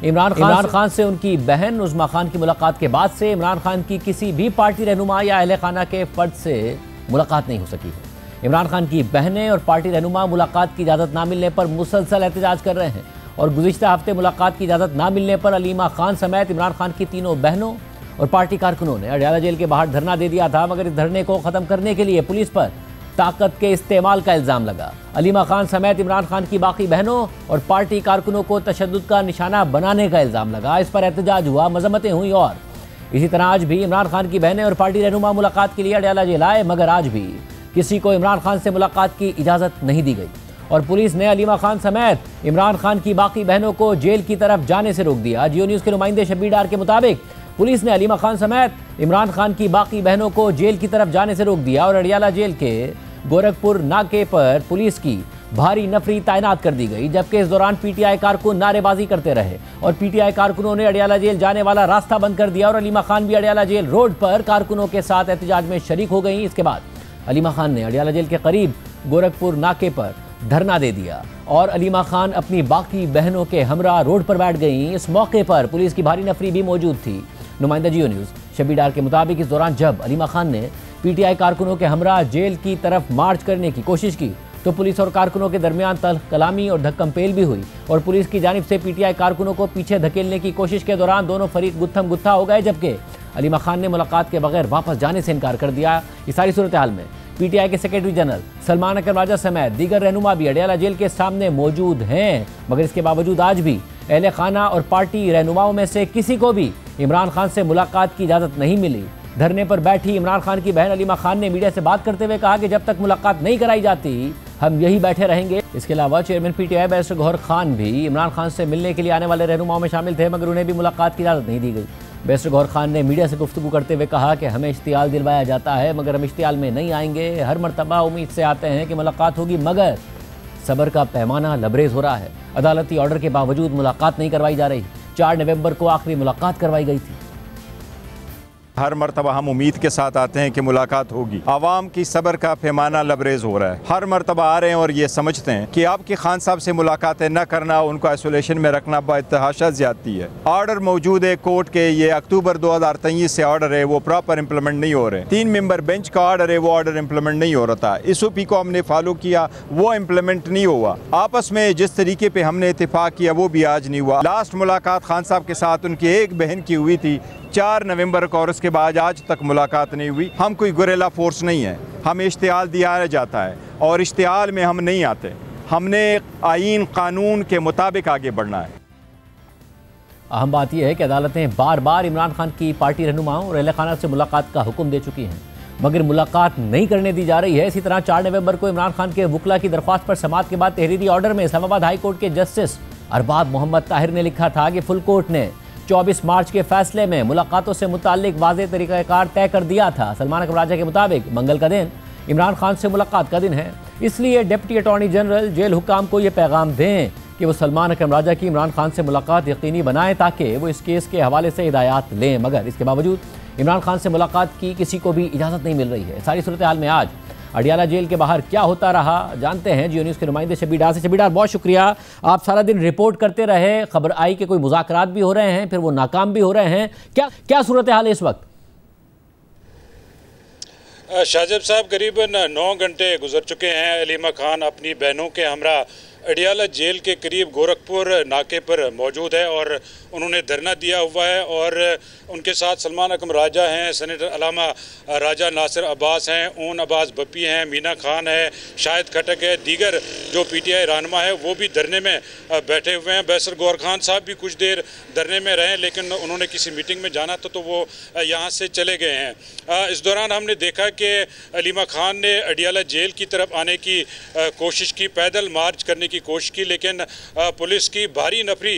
इमरान खान से उनकी बहन उज़्मा खान की मुलाकात के बाद से इमरान खान की किसी भी पार्टी रहनुमा या अहले खाना के फर्द से मुलाकात नहीं हो सकी है। इमरान खान की बहनें और पार्टी रहनुमा मुलाकात की इजाज़त ना मिलने पर मुसलसल एहतजाज कर रहे हैं और गुज़िश्ता हफ्ते मुलाकात की इजाज़त ना मिलने पर अलीमा खान समेत इमरान खान की तीनों बहनों और पार्टी कारकुनों ने अडयाला जेल के बाहर धरना दे दिया था, मगर इस धरने को ख़त्म करने के लिए पुलिस पर ताकत के इस्तेमाल का इल्ज़ाम लगा। अलीमा खान समेत इमरान खान की बाकी बहनों और पार्टी कारकुनों को तशद्दुद का निशाना बनाने का इल्ज़ाम लगा। इस पर एहतजाज हुआ, मजम्मतें हुई और इसी तरह आज भी इमरान खान की बहनें और पार्टी रहनुमा मुलाकात के लिए अडयाला जेल आए, मगर आज भी किसी को इमरान खान से मुलाकात की इजाज़त नहीं दी गई और पुलिस ने अलीमा खान समेत इमरान खान की बाकी बहनों को जेल की तरफ जाने से रोक दिया। जियो न्यूज़ के नुमाइंदे शब्बीर डार के मुताबिक पुलिस ने अलीमा खान समेत इमरान खान की बाकी बहनों को जेल की तरफ जाने से रोक दिया और अडयाला जेल के गोरखपुर नाके पर पुलिस की भारी नफरी तैनात कर दी गई, जबकि इस दौरान पीटीआई कारकुन नारेबाजी करते रहे और पीटीआई कारकुनों ने अडयाला जेल जाने वाला रास्ता बंद कर दिया और अलीमा खान भी अडयाला जेल रोड पर कारकुनों के साथ एहतजाज में शरीक हो गई। इसके बाद अलीमा खान ने अडयाला जेल के करीब गोरखपुर नाके पर धरना दे दिया और अलीमा खान अपनी बाकी बहनों के हमरा रोड पर बैठ गईं। इस मौके पर पुलिस की भारी नफरी भी मौजूद थी। नुमाइंदा जियो न्यूज़ शब्बीर डार के मुताबिक इस दौरान जब अलीमा खान ने पीटीआई कारकुनों के हमरा जेल की तरफ मार्च करने की कोशिश की तो पुलिस और कारकुनों के दरमियान तल्ख कलामी और धक्कमपेल भी हुई और पुलिस की जानिब से पीटीआई कारकुनों को पीछे धकेलने की कोशिश के दौरान दोनों फरीक गुत्थम गुत्था हो गए, जबकि अलीमा खान ने मुलाकात के बगैर वापस जाने से इनकार कर दिया। इस सारी सूरत हाल में पीटीआई के सेक्रेटरी जनरल सलमान अकरम राजा समेत दीगर रहनुमा भी अडयाला जेल के सामने मौजूद हैं, मगर इसके बावजूद आज भी अहले खाना और पार्टी रहनुमाओं में से किसी को भी इमरान खान से मुलाकात की इजाज़त नहीं मिली। धरने पर बैठी इमरान खान की बहन अलीमा खान ने मीडिया से बात करते हुए कहा कि जब तक मुलाकात नहीं कराई जाती हम यही बैठे रहेंगे। इसके अलावा chairman PTI barrister Gohar Khan भी इमरान खान से मिलने के लिए आने वाले रहनुमाओं में शामिल थे, मगर उन्हें भी मुलाकात की इजाज़त नहीं दी गई। बैरिस्टर गौहर खान ने मीडिया से गुफ्तगू करते हुए कहा कि हमें इश्तियाल दिलवाया जाता है मगर हम इश्तियाल में नहीं आएंगे। हर मरतबा उम्मीद से आते हैं कि मुलाकात होगी, मगर सब्र का पैमाना लबरेज हो रहा है। अदालती ऑर्डर के बावजूद मुलाकात नहीं करवाई जा रही। 4 नवंबर को आखिरी मुलाकात करवाई गई थी। हर मरतबा हम उम्मीद के साथ आते हैं कि मुलाकात होगी। आवाम की सब्र का पैमाना लबरेज हो रहा है। हर मरतबा आ रहे हैं और ये समझते हैं कि आपके खान साहब से मुलाकातें न करना, उनको आइसोलेशन में रखना बेतहाशा ज्यादती है। ऑर्डर मौजूद है कोर्ट के, ये अक्टूबर 2023 से ऑर्डर है, वो प्रॉपर इम्प्लीमेंट नहीं हो रहे। 3 मेंबर बेंच का ऑर्डर है, वो ऑर्डर इम्प्लीमेंट नहीं हो रहा था। SOP को हमने फॉलो किया, वो इम्प्लीमेंट नहीं हुआ। आपस में जिस तरीके पे हमने इत्तेफाक किया वो भी आज नहीं हुआ। लास्ट मुलाकात खान साहब के साथ उनकी एक बहन की हुई थी 4 नवंबर को और उसके बाद आज तक मुलाकात नहीं हुई। हम कोई गुरेला फोर्स नहीं है, हमें इश्तिहाल दिया जाता है और इश्तिहाल में हम नहीं आते। हमने आईन कानून के मुताबिक आगे बढ़ना है। अहम बात यह है कि अदालतें बार बार इमरान खान की पार्टी रहनुमाओं और अहले खाना से मुलाकात का हुक्म दे चुकी हैं, मगर मुलाकात नहीं करने दी जा रही है। इसी तरह 4 नवंबर को इमरान खान के वकला की दरख्वास्त पर समाअत के बाद तहरीरी ऑर्डर में इस्लामाबाद हाई कोर्ट के जस्टिस अरबाब मोहम्मद ताहिर ने लिखा था कि फुल कोर्ट ने 24 मार्च के फैसले में मुलाकातों से मुताल्लिक वाज़ेह तरीक़ाकार तय कर दिया था। सलमान अकरम राजा के मुताबिक मंगल का दिन इमरान खान से मुलाकात का दिन है, इसलिए डिप्टी अटॉर्नी जनरल जेल हुकाम को ये पैगाम दें कि वो सलमान अकरम राजा की इमरान खान से मुलाकात यकीनी बनाएं ताकि वो इस केस के हवाले से हिदायत लें, मगर इसके बावजूद इमरान खान से मुलाकात की किसी को भी इजाज़त नहीं मिल रही है। सारी सूरत हाल में आज अडयाला जेल के बाहर क्या होता रहा जानते हैं जियो न्यूज़ के नुमाइंदे शब्बीर डार से। शब्बीर डार, बहुत शुक्रिया, आप सारा दिन रिपोर्ट करते रहे। खबर आई कि कोई मुज़ाकरात भी हो रहे हैं, फिर वो नाकाम भी हो रहे हैं। क्या सूरत हाल है इस वक्त? शाहजेब साहब, करीबन 9 घंटे गुजर चुके हैं। अलीमा खान अपनी बहनों के हमरा अडयाला जेल के करीब गोरखपुर नाके पर मौजूद है और उन्होंने धरना दिया हुआ है और उनके साथ सलमान अकरम राजा हैं, सेनेटर अलामा राजा नासिर अब्बास हैं, ऊन अब्बास बप्पी हैं, मीना खान है, शाहिद खटक है, दीगर जो PTI रहनुमा है वो भी धरने में बैठे हुए हैं। बैरिस्टर गौहर खान साहब भी कुछ देर धरने में रहे, लेकिन उन्होंने किसी मीटिंग में जाना था तो वो यहाँ से चले गए हैं। इस दौरान हमने देखा कि अलीमा खान ने अडयाला जेल की तरफ आने की कोशिश की, पैदल मार्च करने की कोशिश की, लेकिन पुलिस की भारी नफरी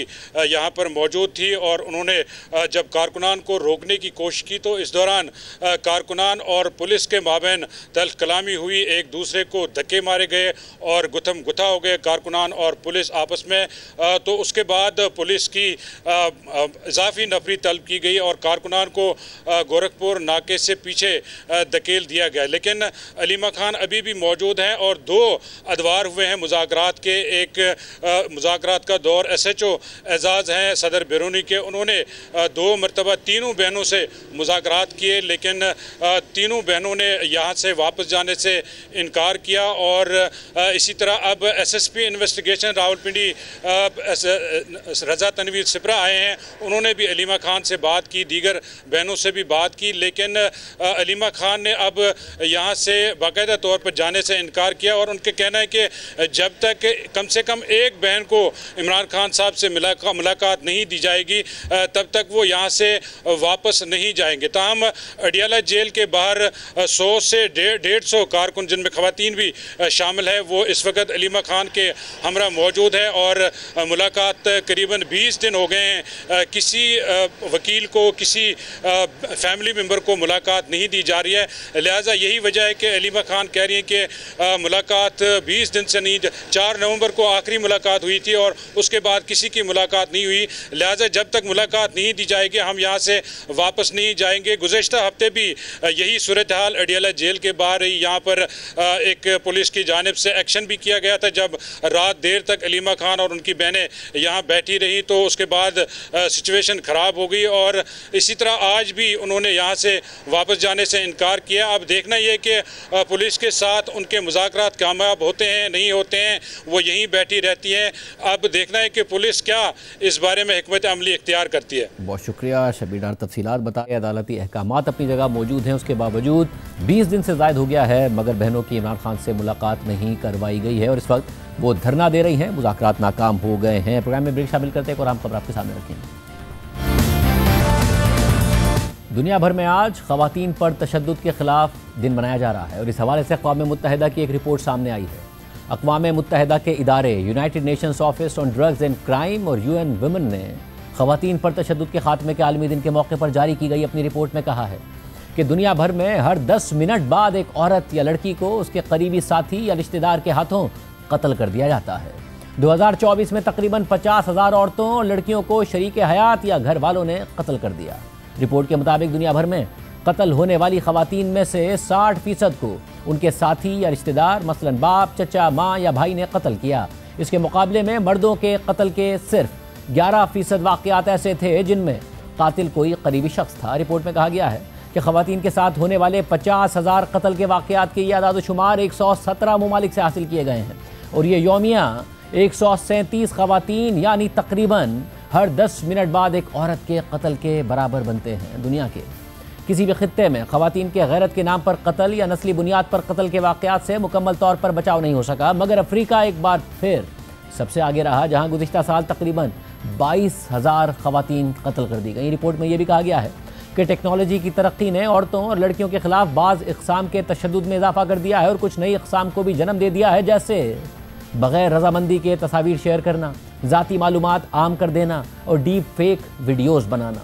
यहाँ पर मौजूद थी और उन्होंने जब कारकुनान को रोकने की कोशिश की तो इस दौरान कारकुनान और पुलिस के माबैन तल्ख कलामी हुई, एक दूसरे को धक्के मारे गए और गुथम गुथा हो गए कारकुनान और पुलिस आपस में। तो उसके बाद पुलिस की इजाफी नफरी तलब की गई और कारकुनान को गोरखपुर नाके से पीछे धकेल दिया गया, लेकिन अलीमा खान अभी भी मौजूद हैं और 2 अदवार हुए हैं मुज़ाकरात के। एक मुज़ाकरात का दौर SHO एजाज़ हैं सदर बैरूनी के, उन्होंने 2 मरतबा तीनों बहनों से मुज़ाकरात किए, लेकिन तीनों बहनों ने यहाँ से वापस जाने से इनकार किया। और इसी तरह अब SSP इन्वेस्टिगेशन रावलपिंडी रज़ा तनवीर सिपरा आए हैं, उन्होंने भी अलीमा खान से बात की, दीगर बहनों से भी बात की, लेकिन अलीमा खान ने अब यहाँ से बाकायदा तौर पर जाने से इनकार किया और उनके कहना है कि जब तक कम से कम एक बहन को इमरान खान साहब से मुलाकात नहीं दी जाएगी तब तक वो यहाँ से वापस नहीं जाएंगे। ताहम अडियाला जेल के बाहर 100 से 150 कारकुन जिनमें खवातीन भी शामिल है वो इस वक्त अलीमा खान के हमरा मौजूद है और मुलाकात करीबन 20 दिन हो गए हैं किसी वकील को, किसी फैमिली मेम्बर को मुलाकात नहीं दी जा रही है। लिहाजा यही वजह है कि अलीमा खान कह रही हैं कि मुलाकात 20 दिन से नहीं, 4 नवंबर को आखिरी मुलाकात हुई थी और उसके बाद किसी की मुलाकात नहीं हुई। लिहाजा जब तक मुलाकात नहीं दी जाएगी हम यहाँ से वापस नहीं जाएंगे। गुज़श्ता हफ्ते भी यही सूरत हाल अडियाला जेल के बाहर ही यहाँ पर एक पुलिस की जानिब से एक्शन भी किया गया था जब रात देर तक अलीमा खान और उनकी बहनें यहाँ बैठी रही तो उसके बाद सिचुएशन ख़राब हो गई और इसी तरह आज भी उन्होंने यहाँ से वापस जाने से इनकार किया। अब देखना यह कि पुलिस के साथ उनके मुज़ाकरात कामयाब होते हैं नहीं होते हैं, वो यहीं बैठी रहती हैं। अब देखना है कि पुलिस क्या इस बारे में हिकमत अमली इख्तियार करती है। बहुत शुक्रिया शबीर डार, तफसीलात बताए। अदालती अहकामात अपनी जगह मौजूद हैं, उसके बावजूद 20 दिन से ज़ायद हो गया है मगर बहनों की इमरान खान से मुलाकात नहीं करवाई गई है और इस वक्त वो धरना दे रही हैं। मुज़ाकरात नाकाम हो गए हैं। प्रोग्राम में ब्रेक शामिल करते हैं और हम खबर आपके सामने रखेंगे। दुनिया भर में आज ख़वातीन पर तशद्दुद के ख़िलाफ़ दिन मनाया जा रहा है और इस हवाले से अक़वाम मुत्तहिदा की एक रिपोर्ट सामने आई है। अक़वाम मुत्तहिदा के इदारे United Nations office on drugs and crime और UN वुमेन ने ख़वातीन पर तशद्दुद के खात्मे के आलमी दिन के मौके पर जारी की गई अपनी रिपोर्ट में कहा है कि दुनिया भर में हर 10 मिनट बाद एक औरत या लड़की को उसके करीबी साथी या रिश्तेदार के हाथों कत्ल कर दिया जाता है। 2024 में तकरीबन 50,000 औरतों और लड़कियों को शरीक हयात या घर वालों ने कत्ल कर दिया। रिपोर्ट के मुताबिक दुनिया भर में कत्ल होने वाली ख़वातीन में से 60% को उनके साथी या रिश्तेदार मसलन बाप, चचा, माँ या भाई ने कत्ल किया। इसके मुकाबले में मर्दों के कत्ल के सिर्फ 11% वाक़यात ऐसे थे जिनमें कातिल कोई करीबी शख्स था। रिपोर्ट में कहा गया है कि ख़वातीन के साथ होने वाले 50,000 कत्ल के वाक़यात की आदाद-ओ-शुमार 117 ममालिक से हासिल किए गए हैं और ये यौमिया 137 ख़वातीन यानी तकरीबन हर 10 मिनट बाद एक औरत के कत्ल के बराबर बनते हैं। दुनिया के किसी भी खित्ते में ख़वातीन के गैरत के नाम पर कत्ल या नस्ली बुनियाद पर कत्ल के वाक़यात से मुकम्मल तौर पर बचाव नहीं हो सका मगर अफ्रीका एक बार फिर सबसे आगे रहा जहाँ गुज़िश्ता साल तकरीबन 22,000 ख़वातीन कत्ल कर दी गई। रिपोर्ट में यह भी कहा गया है कि टेक्नोलॉजी की तरक्की ने औरतों और लड़कियों के ख़िलाफ़ बाज़ इक़साम के तशद्दुद में इजाफ़ा कर दिया है और कुछ नई इक़साम को भी जन्म दे दिया है जैसे बग़ैर रजामंदी के तस्वीर शेयर करना, ज़ाती मालूमात आम कर देना और डीप फेक वीडियोज़ बनाना।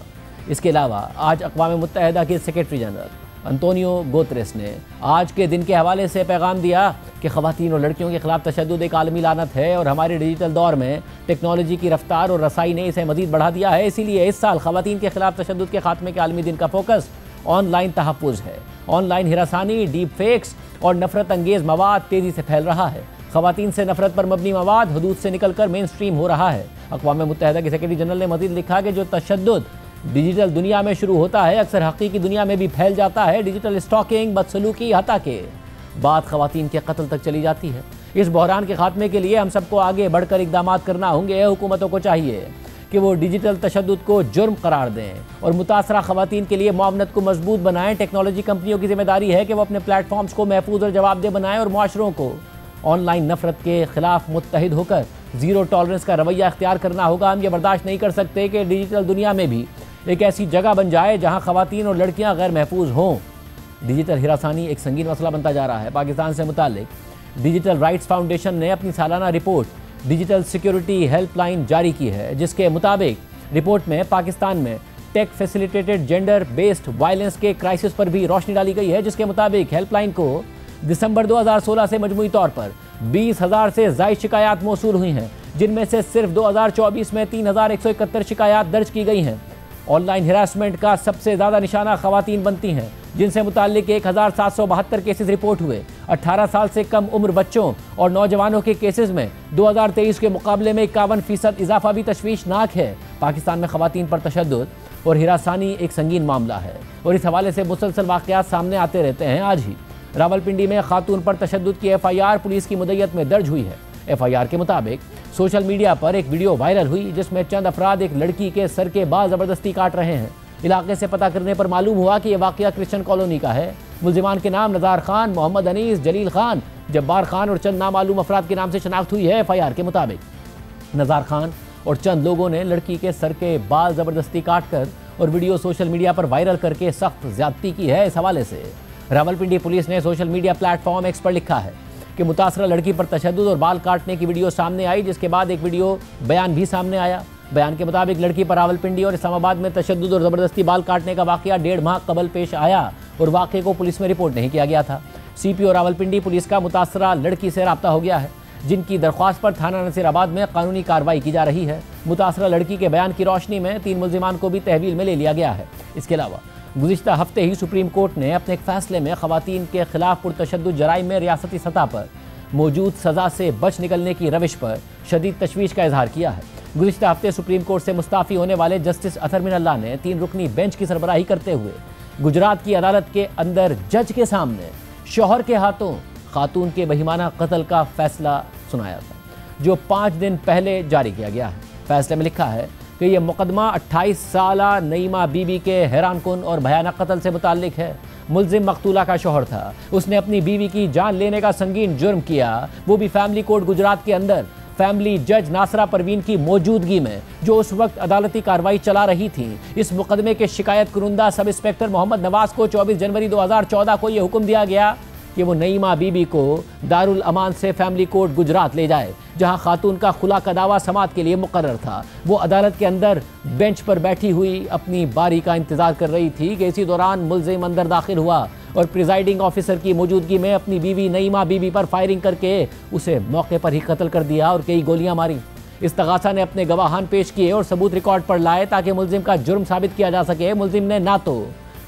इसके अलावा आज अक़वाम मुत्तहिदा के सेक्रेटरी जनरल अंतोनियो गुतेरेस ने आज के दिन के हवाले से पैगाम दिया कि ख़वातीन और लड़कियों के ख़िलाफ़ तशद्दुद एक आलमी लानत है और हमारे डिजिटल दौर में टेक्नोलॉजी की रफ्तार और रसाई ने इसे मज़ीद बढ़ा दिया है। इसीलिए इस साल ख़वातीन के ख़िलाफ़ तशद्दुद के खात्मे के आलमी दिन का फोकस ऑनलाइन तहफ़्फ़ुज़ है। ऑनलाइन हिरासानी, डीप फेक्स और नफ़रत अंगेज़ मवाद तेज़ी से फैल रहा है। ख़वातीन से नफ़रत पर मबनी मवाद हदूद से निकल कर मेन स्ट्रीम हो रहा है। अक़वाम मुत्तहिदा के सेक्रेटरी जनरल ने मज़ीद लिखा कि जो तशद्दुद डिजिटल दुनिया में शुरू होता है अक्सर हकीकी दुनिया में भी फैल जाता है। डिजिटल स्टॉकिंग, बदसलूकी, हत्या के बाद ख़वातीन के कत्ल तक चली जाती है। इस बहरान के खात्मे के लिए हम सबको आगे बढ़कर इक़दाम करना होंगे। हुकूमतों को चाहिए कि वो डिजिटल तशद्दुद को जुर्म करार दें और मुतासरा ख़वातीन के लिए मुआवनत को मजबूत बनाएं। टेक्नोलॉजी कंपनियों की जिम्मेदारी है कि वो अपने प्लेटफॉर्म्स को महफूज और जवाबदेह बनाएं और मुआशरों को ऑनलाइन नफ़रत के ख़िलाफ़ मुत्तहिद होकर ज़ीरो टॉलरेंस का रवैया इख्तियार करना होगा। हम ये बर्दाश्त नहीं कर सकते कि डिजिटल दुनिया में भी एक ऐसी जगह बन जाए जहां ख़वातीन और लड़कियां गैर महफूज हों। डिजिटल हिरासानी एक संगीन मसला बनता जा रहा है। पाकिस्तान से मुताल्लिक डिजिटल राइट्स फाउंडेशन ने अपनी सालाना रिपोर्ट डिजिटल सिक्योरिटी हेल्पलाइन जारी की है जिसके मुताबिक रिपोर्ट में पाकिस्तान में tech facilitated gender based violence के क्राइसिस पर भी रोशनी डाली गई है। जिसके मुताबिक हेल्पलाइन को दिसंबर 2016 से मजमूई तौर पर 20,000 से ज़ायद शिकायत मौसूल हुई हैं जिनमें से सिर्फ 2024 में 3,171 शिकायत दर्ज की गई हैं। ऑनलाइन हिरासमेंट का सबसे ज़्यादा निशाना ख़वातीन बनती हैं जिनसे मुताल्लिक 1,772 केसेस रिपोर्ट हुए। 18 साल से कम उम्र बच्चों और नौजवानों के केसेस में 2023 के मुकाबले में 51% इजाफा भी तशवीशनाक है। पाकिस्तान में ख़वातीन पर तशद्दुद और हिरासानी एक संगीन मामला है और इस हवाले से मुसलसल वाक़यात सामने आते रहते हैं। आज ही रावलपिंडी में खातून पर तशद्दुद की FIR पुलिस की मुद्दत में दर्ज हुई है। FIR के मुताबिक सोशल मीडिया पर एक वीडियो वायरल हुई जिसमें चंद अफराद एक लड़की के सर के बाल ज़बरदस्ती काट रहे हैं। इलाके से पता करने पर मालूम हुआ कि यह वाक़या क्रिश्चियन कॉलोनी का है। मुल्ज़िमान के नाम नज़ार खान, मोहम्मद अनीस, जलील खान, जब्बार खान और चंद नामालूम अफराद के नाम से शनाख्त हुई है। FIR के मुताबिक नज़ार खान और चंद लोगों ने लड़की के सर के बाल ज़बरदस्ती काट कर और वीडियो सोशल मीडिया पर वायरल करके सख्त ज्यादती की है। इस हवाले से रावलपिंडी पुलिस ने सोशल मीडिया प्लेटफॉर्म एक्स पर लिखा है कि मुतासरा लड़की पर तशद्दुद और बाल काटने की वीडियो सामने आई, जिसके बाद एक वीडियो बयान भी सामने आया। बयान के मुताबिक लड़की पर रावलपिंडी और इस्लामाबाद में तशद्दुद और ज़बरदस्ती बाल काटने का वाक़या 1.5 माह कबल पेश आया और वाक़े को पुलिस में रिपोर्ट नहीं किया गया था। CPO रावलपिंडी पुलिस का मुतासरा लड़की से रब्ता हो गया है, जिनकी दरख्वास्त पर थाना नसीराबाद में कानूनी कार्रवाई की जा रही है। मुतासरा लड़की के बयान की रोशनी में 3 मुल्जिमान को भी तहवील में ले लिया गया है। इसके अलावा गुज़िश्ता हफ्ते ही सुप्रीम कोर्ट ने अपने एक फैसले में ख़वातीन के खिलाफ पुरतशद्दुद जराइम में रियासती सतह पर मौजूद सज़ा से बच निकलने की रविश पर शदीद तशवीश का इजहार किया है। गुज़िश्ता हफ्ते सुप्रीम कोर्ट से मुस्ताफ़ी होने वाले जस्टिस अतहर मिन अल्लाह ने 3 रुकनी बेंच की सरबराही करते हुए गुजरात की अदालत के अंदर जज के सामने शौहर के हाथों खातून के बहिमाना कत्ल का फैसला सुनाया था, जो 5 दिन पहले जारी किया गया है। फैसले में लिखा है कि यह मुकदमा 28 साला नईमा बीबी के हैरानकुन और भयानक कत्ल से मुताल्लिक है। मुल्जिम मकतूला का शौहर था, उसने अपनी बीवी की जान लेने का संगीन जुर्म किया, वो भी फैमिली कोर्ट गुजरात के अंदर फैमिली जज नासरा परवीन की मौजूदगी में, जो उस वक्त अदालती कार्रवाई चला रही थी। इस मुकदमे के शिकायत कुरुंदा सब इंस्पेक्टर मोहम्मद नवाज को 24 जनवरी 2014 को यह हुक्म दिया गया कि वो नईमा बीबी को दारुल अमान से फैमिली कोर्ट गुजरात ले जाए, जहां खातून का खुला का दावा समात के लिए मुकर्रर था। वो अदालत के अंदर बेंच पर बैठी हुई अपनी बारी का इंतजार कर रही थी कि इसी दौरान मुल्जिम अंदर दाखिल हुआ और प्रिजाइडिंग ऑफिसर की मौजूदगी में अपनी बीवी नईमा बीबी पर फायरिंग करके उसे मौके पर ही कत्ल कर दिया और कई गोलियां मारी। इस्तगासा ने अपने गवाहान पेश किए और सबूत रिकॉर्ड पर लाए ताकि मुल्जिम का जुर्म साबित किया जा सके। मुल्जिम ने ना तो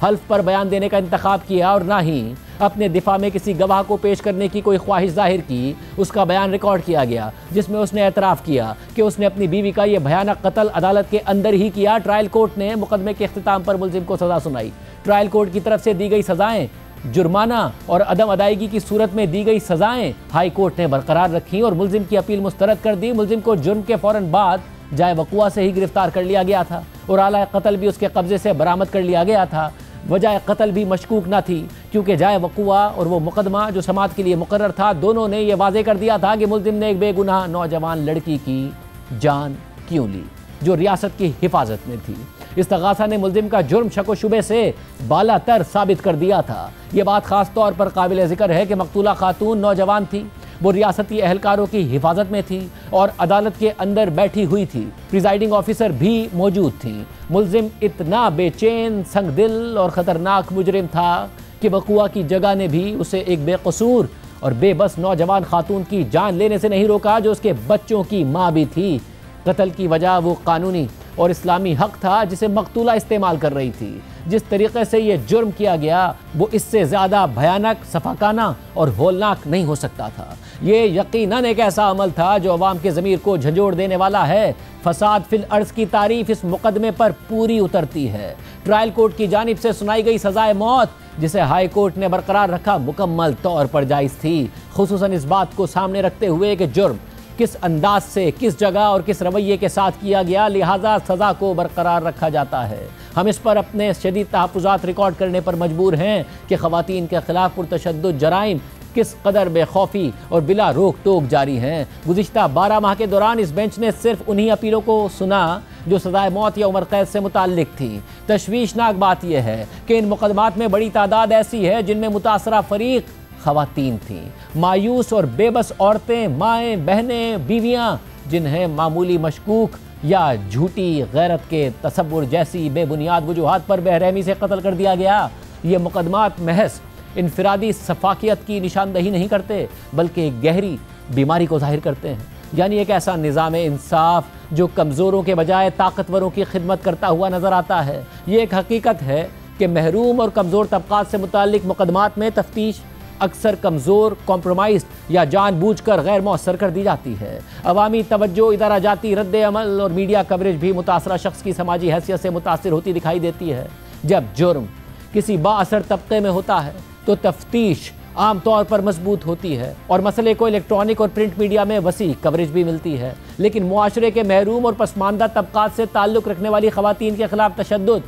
हल्फ पर बयान देने का इंतखाब किया और ना ही अपने दिफा में किसी गवाह को पेश करने की कोई ख्वाहिश जाहिर की। उसका बयान रिकॉर्ड किया गया, जिसमें उसने एतराफ़ किया कि उसने अपनी बीवी का यह भयानक कत्ल अदालत के अंदर ही किया। ट्रायल कोर्ट ने मुकदमे के अख्तिताम पर मुल्जिम को सज़ा सुनाई। ट्रायल कोर्ट की तरफ से दी गई सज़ाएं, जुर्माना और अदम अदायगी की सूरत में दी गई सज़ाएं हाई कोर्ट ने बरकरार रखी और मुल्जिम की अपील मुस्तरद कर दी। मुल्जिम को जुर्म के फ़ौरन बाद जाए वक़ुआ से ही गिरफ्तार कर लिया गया था और आला कत्ल भी उसके कब्जे से बरामद कर लिया गया था। वजह कत्ल भी मशकूक न थी, क्योंकि जाए वक़ुआ और वो मुकदमा जो समात के लिए मुकर्रर था, दोनों ने यह वाज़े कर दिया था कि मुल्जिम ने एक बेगुनाह नौजवान लड़की की जान क्यों ली, जो रियासत की हिफाजत में थी। इस्तगासा ने मुल्जिम का जुर्म शक व शुबे से बालातर साबित कर दिया था। ये बात ख़ास तौर पर काबिल ज़िक्र है कि मकतूला खातून नौजवान थी, वो रियासती एहलकारों की हिफाजत में थी और अदालत के अंदर बैठी हुई थी। प्रिजाइडिंग ऑफिसर भी मौजूद थी। मुल्जिम इतना बेचैन, संगदिल और ख़तरनाक मुजरिम था कि वक़ुआ की जगह ने भी उसे एक बेकसूर और बेबस नौजवान खातून की जान लेने से नहीं रोका, जो उसके बच्चों की माँ भी थी। कत्ल की वजह वो कानूनी और इस्लामी हक था जिसे मकतूला इस्तेमाल कर रही थी। जिस तरीके से ये जुर्म किया गया वो इससे ज़्यादा भयानक, सफाकाना और होलनाक नहीं हो सकता था। ये यकीनन एक ऐसा अमल था जो अवाम के ज़मीर को झंझोड़ देने वाला है। फसाद फिल अर्ज़ की तारीफ इस मुकदमे पर पूरी उतरती है। ट्रायल कोर्ट की जानिब से सुनाई गई सज़ाए मौत, जिसे हाई कोर्ट ने बरकरार रखा, मुकम्मल तौर पर जायज़ थी, खुसूसन इस बात को सामने रखते हुए कि जुर्म किस अंदाज से, किस जगह और किस रवैये के साथ किया गया, लिहाजा सज़ा को बरकरार रखा जाता है। हम इस पर अपने शदीद तहफ़्फ़ुज़ात रिकॉर्ड करने पर मजबूर हैं कि ख़वातीन के ख़िलाफ़ पुरतशद्दुद जराइम किस कदर बेखौफी और बिला रोक टोक जारी हैं। गुज़िश्ता 12 माह के दौरान इस बेंच ने सिर्फ उन्हीं अपीलों को सुना जो सज़ाए मौत या उम्र कैद से मुताल्लिक थी। तशवीशनाक बात यह है कि इन मुकदमात में बड़ी तादाद ऐसी है जिनमें मुतासरा फ़रीक ख़वातीन थीं। मायूस और बेबस औरतें, माएँ, बहनें, बीवियाँ, जिन्हें मामूली मशकूक या झूठी गैरत के तसव्वुर जैसी बेबुनियाद वजूहात पर बेरहमी से कत्ल कर दिया गया। ये मुकदमात महज इनफरादी सफाकियत की निशानदही नहीं करते, बल्कि एक गहरी बीमारी को जाहिर करते हैं, यानी एक ऐसा निज़ाम इंसाफ जो कमज़ोरों के बजाय ताकतवरों की खिदमत करता हुआ नज़र आता है। ये एक हकीकत है कि महरूम और कमज़ोर तबक़ात से मुताल्लिक मुकदमात में तफ्तीश अक्सर कमज़ोर, कॉम्प्रोमाइज़ या जानबूझकर गैर मौसर कर दी जाती है। अवामी तवज्जो, इदारा जाती रद्द अमल और मीडिया कवरेज भी मुतासरा शख्स की समाजी हैसियत से मुतासिर होती दिखाई देती है। जब जुर्म किसी बाअसर तबके में होता है तो तफ्तीश आम तौर पर मजबूत होती है और मसले को इलेक्ट्रॉनिक और प्रिंट मीडिया में वसी कवरेज भी मिलती है। लेकिन मुआशरे के महरूम और पसमानदा तबकात से ताल्लुक़ रखने वाली ख़वातीन के ख़िलाफ़ तशद्दुद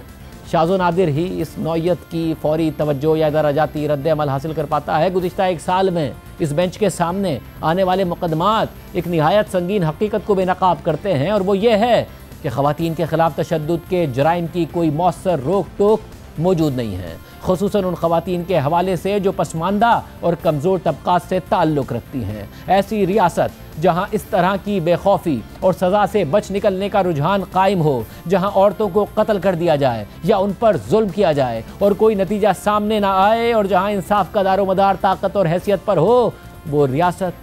शाज़ो नादिर ही इस नौयत की फौरी तवज्जो या दराजाती रद्द अमल हासिल कर पाता है। गुज़िश्ता एक साल में इस बेंच के सामने आने वाले मुकदमात एक निहायत संगीन हकीकत को बेनकाब करते हैं, और वो ये है कि ख़वातीन के ख़िलाफ़ तशद्दुद के जराइम की कोई मौसर रोक टोक मौजूद नहीं है, ख़ुसूसन उन ख़वातीन के हवाले से जो पसमानदा और कमज़ोर तबक़ात से ताल्लुक़ रखती हैं। ऐसी रियासत जहाँ इस तरह की बेखौफी और सज़ा से बच निकलने का रुझान कायम हो, जहाँ औरतों को कत्ल कर दिया जाए या उन पर जुल्म किया जाए और कोई नतीजा सामने ना आए, और जहाँ इंसाफ का दारोमदार ताकत और हैसियत पर हो, वो रियासत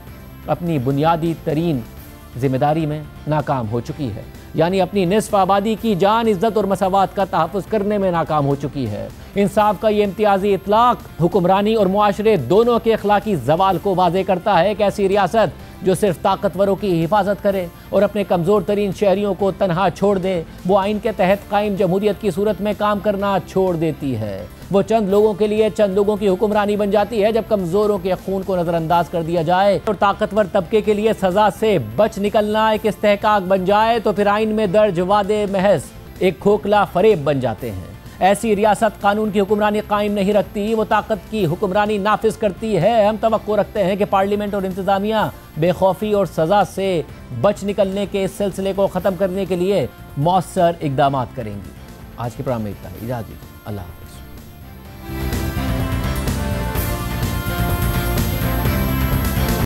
अपनी बुनियादी तरीन जिम्मेदारी में नाकाम हो चुकी है। यानी अपनी निस्फ आबादी की जान, इज्जत और मसावात का तहफ़्फ़ुज़ करने में नाकाम हो चुकी है। इंसाफ का ये इम्तियाजी इतलाक़ हुक्मरानी और मुआशरे दोनों के अखलाकी ज़वाल को वाज़े करता है। कि ऐसी रियासत जो सिर्फ ताकतवरों की हिफाजत करे और अपने कमज़ोर तरीन शहरियों को तनहा छोड़ दे, वो आइन के तहत कायम जमहूरियत की सूरत में काम करना छोड़ देती है। वो चंद लोगों के लिए चंद लोगों की हुक्मरानी बन जाती है जब कमज़ोरों के खून को नज़रअंदाज कर दिया जाए और ताकतवर तबके के लिए सज़ा से बच निकलना एक इस्तेहकाक बन जाए, तो फिर आइन में दर्ज वादे महज एक खोखला फरेब बन जाते हैं। ऐसी रियासत कानून की हुक्मरानी कायम नहीं रखती, वो ताकत की हुक्मरानी नाफिज करती है। हम तवक्को रखते हैं कि पार्लियामेंट और इंतज़ामिया बेखौफी और सज़ा से बच निकलने के इस सिलसिले को ख़त्म करने के लिए मौसर इक़दामात करेंगी। आज के प्रोग्राम में इतना ही, इजाज़त दीजिए। अल्लाह।